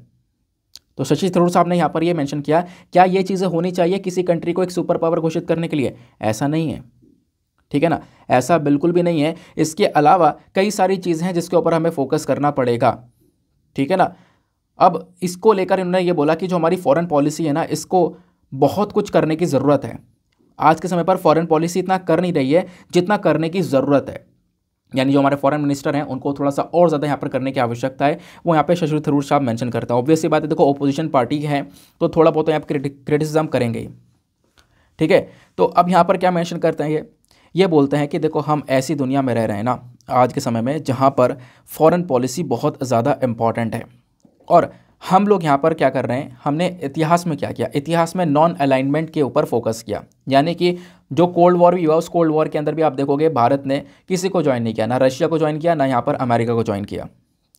S1: तो शशि थरूर साहब ने यहाँ पर ये मेंशन किया, क्या ये चीज़ें होनी चाहिए किसी कंट्री को एक सुपर पावर घोषित करने के लिए? ऐसा नहीं है, ठीक है ना, ऐसा बिल्कुल भी नहीं है। इसके अलावा कई सारी चीज़ें हैं जिसके ऊपर हमें फोकस करना पड़ेगा, ठीक है ना। अब इसको लेकर इन्होंने ये बोला कि जो हमारी फॉरेन पॉलिसी है ना, इसको बहुत कुछ करने की ज़रूरत है। आज के समय पर फॉरेन पॉलिसी इतना कर नहीं रही है जितना करने की ज़रूरत है। यानी जो हमारे फॉरेन मिनिस्टर हैं उनको थोड़ा सा और ज़्यादा यहाँ पर करने की आवश्यकता है, वो यहाँ पे शशि थरूर साहब मेंशन करता है। ऑब्वियसली बात है, देखो ओपोजिशन पार्टी है तो थोड़ा बहुत यहाँ पर क्रिटिसिज्म करेंगे ही, ठीक है। तो अब यहाँ पर क्या मेंशन करते हैं, ये बोलते हैं कि देखो हम ऐसी दुनिया में रह रहे हैं ना आज के समय में जहाँ पर फॉरेन पॉलिसी बहुत ज़्यादा इम्पॉर्टेंट है। और हम लोग यहाँ पर क्या कर रहे हैं, हमने इतिहास में क्या किया, इतिहास में नॉन अलाइनमेंट के ऊपर फोकस किया। यानी कि जो कोल्ड वॉर भी हुआ, उस कोल्ड वॉर के अंदर भी आप देखोगे भारत ने किसी को ज्वाइन नहीं किया, ना रशिया को ज्वाइन किया, ना यहाँ पर अमेरिका को ज्वाइन किया,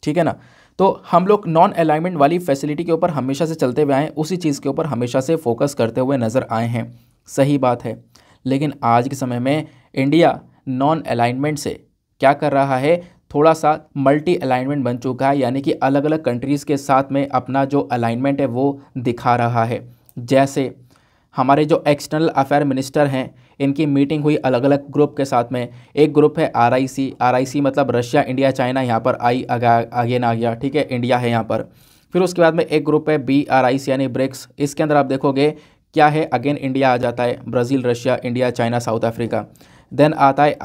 S1: ठीक है ना। तो हम लोग नॉन अलाइनमेंट वाली फैसिलिटी के ऊपर हमेशा से चलते हुए आए हैं, उसी चीज़ के ऊपर हमेशा से फोकस करते हुए नज़र आए हैं, सही बात है। लेकिन आज के समय में इंडिया नॉन अलाइनमेंट से क्या कर रहा है, थोड़ा सा मल्टी अलाइनमेंट बन चुका है। यानी कि अलग अलग कंट्रीज़ के साथ में अपना जो अलाइनमेंट है वो दिखा रहा है। जैसे हमारे जो एक्सटर्नल अफेयर मिनिस्टर हैं, इनकी मीटिंग हुई अलग अलग ग्रुप के साथ में। एक ग्रुप है RIC मतलब रशिया इंडिया चाइना, यहाँ पर आई आगे ना आ गया, ठीक है, इंडिया है यहाँ पर। फिर उसके बाद में एक ग्रुप है BRIC यानी ब्रिक्स, इसके अंदर आप देखोगे क्या है, अगेन इंडिया आ जाता है, Brazil Russia India China South Africa. Then आता है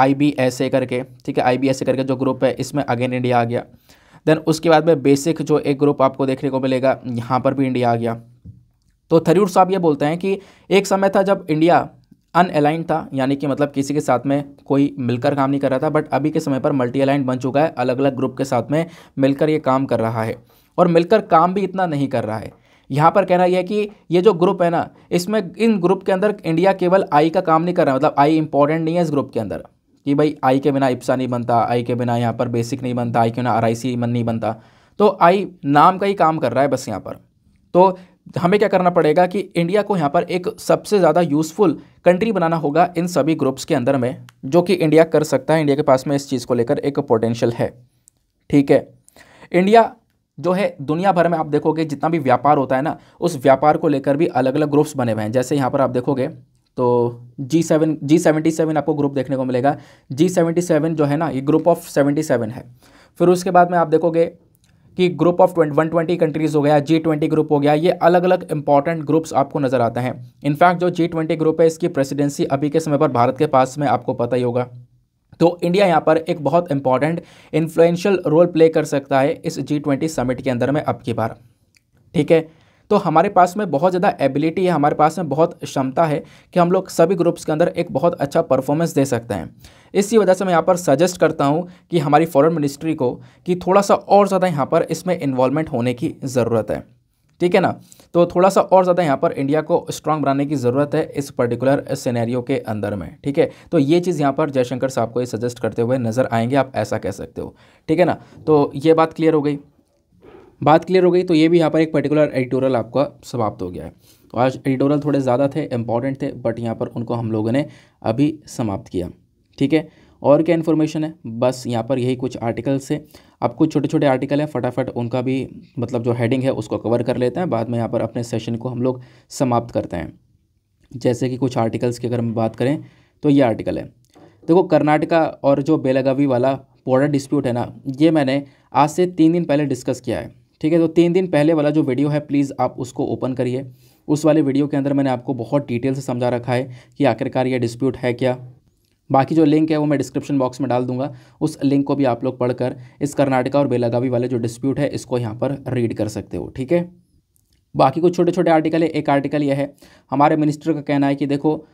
S1: IBSA करके, ठीक है, IBSA करके जो ग्रुप है इसमें अगेन इंडिया आ गया। देन उसके बाद में बेसिक जो एक ग्रुप आपको देखने को मिलेगा, यहाँ पर भी इंडिया आ गया। तो थरूर साहब ये बोलते हैं कि एक समय था जब इंडिया अनअलाइंड था, यानी कि मतलब किसी के साथ में कोई मिलकर काम नहीं कर रहा था, बट अभी के समय पर मल्टी अलाइंड बन चुका है, अलग अलग ग्रुप के साथ में मिलकर ये काम कर रहा है, और मिलकर काम भी इतना नहीं कर रहा है। यहाँ पर कहना यह है कि ये जो ग्रुप है ना, इसमें इन ग्रुप के अंदर इंडिया केवल आई का काम नहीं कर रहा है, मतलब आई इंपॉर्टेंट नहीं है इस ग्रुप के अंदर, कि भाई आई के बिना IPSA नहीं बनता, आई के बिना यहाँ पर बेसिक नहीं बनता, आई के बिना RIC नहीं बनता, तो आई नाम का ही काम कर रहा है बस यहाँ पर। तो हमें क्या करना पड़ेगा कि इंडिया को यहाँ पर एक सबसे ज़्यादा यूज़फुल कंट्री बनाना होगा इन सभी ग्रुप्स के अंदर में, जो कि इंडिया कर सकता है। इंडिया के पास में इस चीज़ को लेकर एक पोटेंशियल है, ठीक है। इंडिया जो है दुनिया भर में आप देखोगे जितना भी व्यापार होता है ना, उस व्यापार को लेकर भी अलग अलग ग्रुप्स बने हुए हैं। जैसे यहाँ पर आप देखोगे तो G77 आपको ग्रुप देखने को मिलेगा। G77 जो है ना, ये ग्रुप ऑफ 77 है। फिर उसके बाद में आप देखोगे कि ग्रुप ऑफ 120 कंट्रीज़ हो गया, G20 ग्रुप हो गया, ये अलग अलग इंपॉर्टेंट ग्रुप्स आपको नज़र आते हैं। इनफैक्ट जो G20 ग्रुप है इसकी प्रेसिडेंसी अभी के समय पर भारत के पास में आपको पता ही होगा। तो इंडिया यहाँ पर एक बहुत इंपॉर्टेंट इन्फ्लुएंशियल रोल प्ले कर सकता है इस G20 समिट के अंदर में अब की बार, ठीक है। तो हमारे पास में बहुत ज़्यादा एबिलिटी है, हमारे पास में बहुत क्षमता है कि हम लोग सभी ग्रुप्स के अंदर एक बहुत अच्छा परफॉर्मेंस दे सकते हैं। इसी वजह से मैं यहाँ पर सजेस्ट करता हूँ कि हमारी फॉरेन मिनिस्ट्री को कि थोड़ा सा और ज़्यादा यहाँ पर इसमें इन्वॉल्वमेंट होने की ज़रूरत है, ठीक है ना। तो थोड़ा सा और ज़्यादा यहाँ पर इंडिया को स्ट्रांग बनाने की ज़रूरत है इस पर्टिकुलर सिनेरियो के अंदर में, ठीक है। तो ये चीज़ यहाँ पर जयशंकर साहब को ये सजेस्ट करते हुए नज़र आएंगे, आप ऐसा कह सकते हो, ठीक है ना। तो ये बात क्लियर हो गई, तो ये भी यहाँ पर एक पर्टिकुलर एडिटोरियल आपका समाप्त हो गया है। तो आज एडिटोरियल थोड़े ज़्यादा थे, इंपॉर्टेंट थे, बट यहाँ पर उनको हम लोगों ने अभी समाप्त किया, ठीक है। और क्या इन्फॉर्मेशन है, बस यहाँ पर यही कुछ आर्टिकल्स है। अब कुछ छोटे छोटे आर्टिकल हैं, फटाफट उनका भी मतलब जो हेडिंग है उसको कवर कर लेते हैं, बाद में यहाँ पर अपने सेशन को हम लोग समाप्त करते हैं। जैसे कि कुछ आर्टिकल्स की अगर हम बात करें तो ये आर्टिकल है, देखो कर्नाटका और जो बेलगावी वाला बॉर्डर डिस्प्यूट है ना, ये मैंने आज से 3 दिन पहले डिस्कस किया है, ठीक है। तो 3 दिन पहले वाला जो वीडियो है प्लीज़ आप उसको ओपन करिए। उस वाले वीडियो के अंदर मैंने आपको बहुत डिटेल से समझा रखा है कि आखिरकार ये डिस्प्यूट है क्या। बाकी जो लिंक है वो मैं डिस्क्रिप्शन बॉक्स में डाल दूंगा, उस लिंक को भी आप लोग पढ़कर इस कर्नाटका और बेलगावी वाले जो डिस्प्यूट है इसको यहाँ पर रीड कर सकते हो, ठीक है। बाकी कुछ छोटे छोटे आर्टिकल है। एक आर्टिकल यह है, हमारे मिनिस्टर का कहना है कि देखो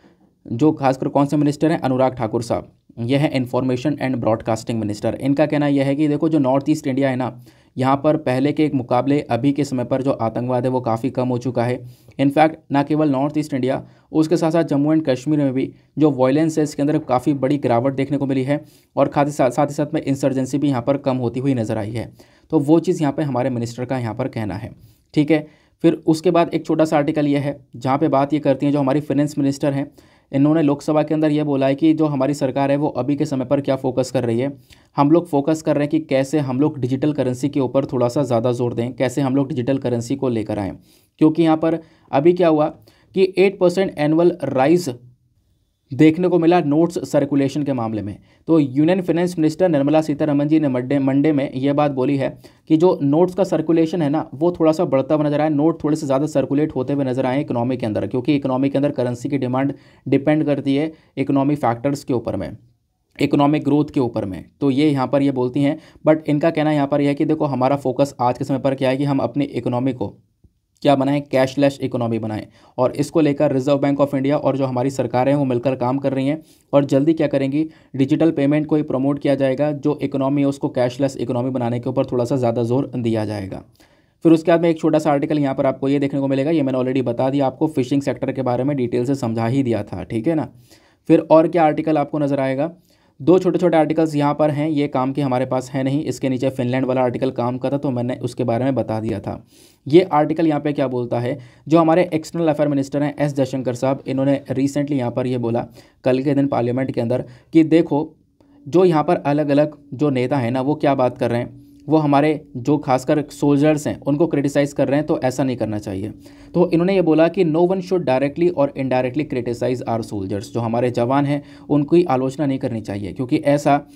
S1: जो खासकर कौन से मिनिस्टर हैं, अनुराग ठाकुर साहब, यह है इंफॉर्मेशन एंड ब्रॉडकास्टिंग मिनिस्टर। इनका कहना यह है कि देखो जो नॉर्थ ईस्ट इंडिया है ना, यहाँ पर पहले के एक मुकाबले अभी के समय पर जो आतंकवाद है वो काफ़ी कम हो चुका है। इनफैक्ट ना केवल नॉर्थ ईस्ट इंडिया, उसके साथ साथ जम्मू एंड कश्मीर में भी जो वायलेंस है इसके अंदर काफ़ी बड़ी गिरावट देखने को मिली है, और साथ ही साथ में इंसर्जेंसी भी यहाँ पर कम होती हुई नज़र आई है। तो वो चीज़ यहाँ पर हमारे मिनिस्टर का यहाँ पर कहना है, ठीक है। फिर उसके बाद एक छोटा सा आर्टिकल ये है जहाँ पे बात ये करती हैं जो हमारी फाइनेंस मिनिस्टर हैं, इन्होंने लोकसभा के अंदर ये बोला है कि जो हमारी सरकार है वो अभी के समय पर क्या फोकस कर रही है। हम लोग फोकस कर रहे हैं कि कैसे हम लोग डिजिटल करेंसी के ऊपर थोड़ा सा ज़्यादा जोर दें, कैसे हम लोग डिजिटल करेंसी को लेकर आएँ, क्योंकि यहाँ पर अभी क्या हुआ कि 8% एनुअल राइज देखने को मिला नोट्स सर्कुलेशन के मामले में। तो union finance minister Nirmala Sitharaman ji ने मंडे में ये बात बोली है कि जो नोट्स का सर्कुलेशन है ना वो थोड़ा सा बढ़ता हुआ नजर आया, नोट थोड़े से ज़्यादा सर्कुलेट होते हुए नजर आए इकोनॉमी के अंदर, क्योंकि इकोनॉमी के अंदर करेंसी की डिमांड डिपेंड करती है इकोनॉमिक फैक्टर्स के ऊपर में, इकोनॉमिक ग्रोथ के ऊपर में। तो ये यहाँ पर ये बोलती हैं, बट इनका कहना यहाँ पर यह है कि देखो हमारा फोकस आज के समय पर क्या है कि हम अपनी इकोनॉमी को क्या बनाएं, कैशलेस इकोनॉमी बनाएं, और इसको लेकर रिजर्व बैंक ऑफ इंडिया और जो हमारी सरकारें हैं वो मिलकर काम कर रही हैं, और जल्दी क्या करेंगी, डिजिटल पेमेंट को ही प्रमोट किया जाएगा, जो इकोनॉमी है उसको कैशलेस इकोनॉमी बनाने के ऊपर थोड़ा सा ज़्यादा जोर दिया जाएगा। फिर उसके बाद में एक छोटा सा आर्टिकल यहाँ पर आपको ये देखने को मिलेगा, ये मैंने ऑलरेडी बता दिया आपको, फिशिंग सेक्टर के बारे में डिटेल से समझा ही दिया था, ठीक है ना। फिर और क्या आर्टिकल आपको नज़र आएगा, 2 छोटे छोटे आर्टिकल्स यहाँ पर हैं, ये काम के हमारे पास है नहीं, इसके नीचे फिनलैंड वाला आर्टिकल काम का था तो मैंने उसके बारे में बता दिया था। ये आर्टिकल यहाँ पे क्या बोलता है, जो हमारे एक्सटर्नल अफेयर मिनिस्टर हैं एस जयशंकर साहब, इन्होंने रिसेंटली यहाँ पर ये बोला कल के दिन पार्लियामेंट के अंदर कि देखो जो यहाँ पर अलग अलग जो नेता हैं ना वो क्या बात कर रहे हैं वो हमारे जो खासकर सोल्जर्स हैं उनको क्रिटिसाइज़ कर रहे हैं, तो ऐसा नहीं करना चाहिए। तो इन्होंने ये बोला कि नो वन शुड डायरेक्टली और इनडायरेक्टली क्रिटिसाइज़ आवर सोल्जर्स, जो हमारे जवान हैं उनकी आलोचना नहीं करनी चाहिए, क्योंकि ऐसा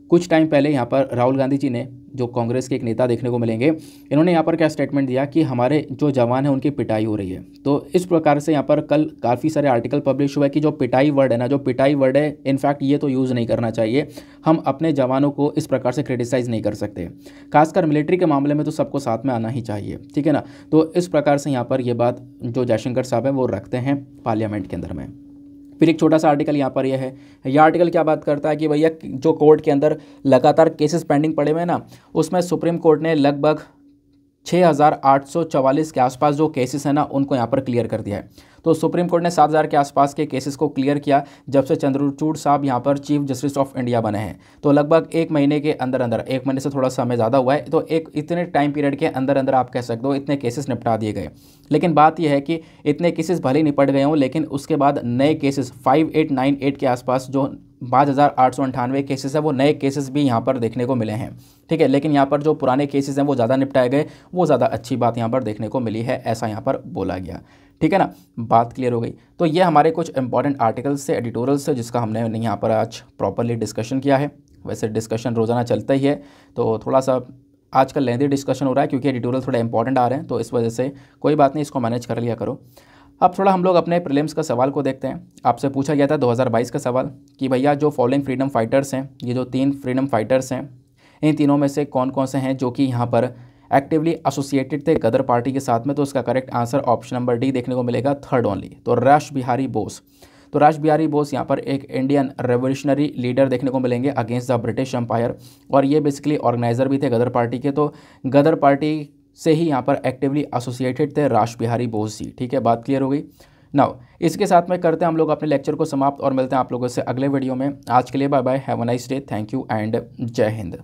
S1: कुछ टाइम पहले यहाँ पर राहुल गांधी जी ने, जो कांग्रेस के एक नेता देखने को मिलेंगे, इन्होंने यहाँ पर क्या स्टेटमेंट दिया कि हमारे जो जवान हैं उनकी पिटाई हो रही है। तो इस प्रकार से यहाँ पर कल काफ़ी सारे आर्टिकल पब्लिश हुए कि जो पिटाई वर्ड है ना, जो पिटाई वर्ड है, इनफैक्ट ये तो यूज़ नहीं करना चाहिए। हम अपने जवानों को इस प्रकार से क्रिटिसाइज़ नहीं कर सकते, खासकर मिलिट्री के मामले में तो सबको साथ में आना ही चाहिए, ठीक है ना। तो इस प्रकार से यहाँ पर ये बात जो जयशंकर साहब हैं वो रखते हैं पार्लियामेंट के अंदर में। फिर एक छोटा सा आर्टिकल यहाँ पर यह है, यह आर्टिकल क्या बात करता है कि भैया जो कोर्ट के अंदर लगातार केसेस पेंडिंग पड़े हुए हैं ना, उसमें सुप्रीम कोर्ट ने लगभग 6,844 के आसपास जो केसेस हैं ना उनको यहाँ पर क्लियर कर दिया है। तो सुप्रीम कोर्ट ने 7,000 के आसपास के केसेस को क्लियर किया जब से चंद्रचूड़ साहब यहाँ पर चीफ जस्टिस ऑफ इंडिया बने हैं। तो लगभग एक महीने के अंदर अंदर, एक महीने से थोड़ा समय ज़्यादा हुआ है, तो एक इतने टाइम पीरियड के अंदर अंदर आप कह सकते हो इतने केसेस निपटा दिए गए। लेकिन बात यह है कि इतने केसेस भले ही निपट गए हों, लेकिन उसके बाद नए केसेस 5898 के आसपास जो 5,898 केसेस है वो नए केसेस भी यहाँ पर देखने को मिले हैं, ठीक है। लेकिन यहाँ पर जो पुराने केसेस हैं वो ज़्यादा निपटाए गए, वो ज़्यादा अच्छी बात यहाँ पर देखने को मिली है, ऐसा यहाँ पर बोला गया, ठीक है ना। बात क्लियर हो गई। तो ये हमारे कुछ इंपॉर्टेंट आर्टिकल्स से, एडिटोरियल्स से, जिसका हमने यहाँ पर आज प्रॉपरली डिस्कशन किया है। वैसे डिस्कशन रोज़ाना चलता ही है, तो थोड़ा सा आजकल लेंदी डिस्कशन हो रहा है क्योंकि एडिटोरियल थोड़े इंपॉर्टेंट आ रहे हैं, तो इस वजह से कोई बात नहीं, इसको मैनेज कर लिया करो। अब थोड़ा हम लोग अपने प्रीलिम्स का सवाल को देखते हैं। आपसे पूछा गया था 2022 का सवाल कि भैया जो फॉलोइंग फ्रीडम फाइटर्स हैं, ये जो 3 फ्रीडम फाइटर्स हैं, इन तीनों में से कौन कौन से हैं जो कि यहाँ पर एक्टिवली एसोसिएटेड थे गदर पार्टी के साथ में। तो उसका correct answer option number D देखने को मिलेगा, थर्ड ओनली। तो रास बिहारी बोस, तो रास बिहारी बोस यहाँ पर एक इंडियन रेवोल्यूशनरी लीडर देखने को मिलेंगे अगेंस्ट द ब्रिटिश एम्पायर, और ये बेसिकली ऑर्गेनाइजर भी थे गदर पार्टी के। तो गदर पार्टी से ही यहाँ पर एक्टिवली एसोसिएटेड थे रास बिहारी बोस जी, ठीक है। बात क्लियर हो गई। नाउ इसके साथ में करते हैं हम लोग अपने लेक्चर को समाप्त और मिलते हैं आप लोगों से अगले वीडियो में। आज के लिए bye bye, have a nice day, thank you and Jai Hind.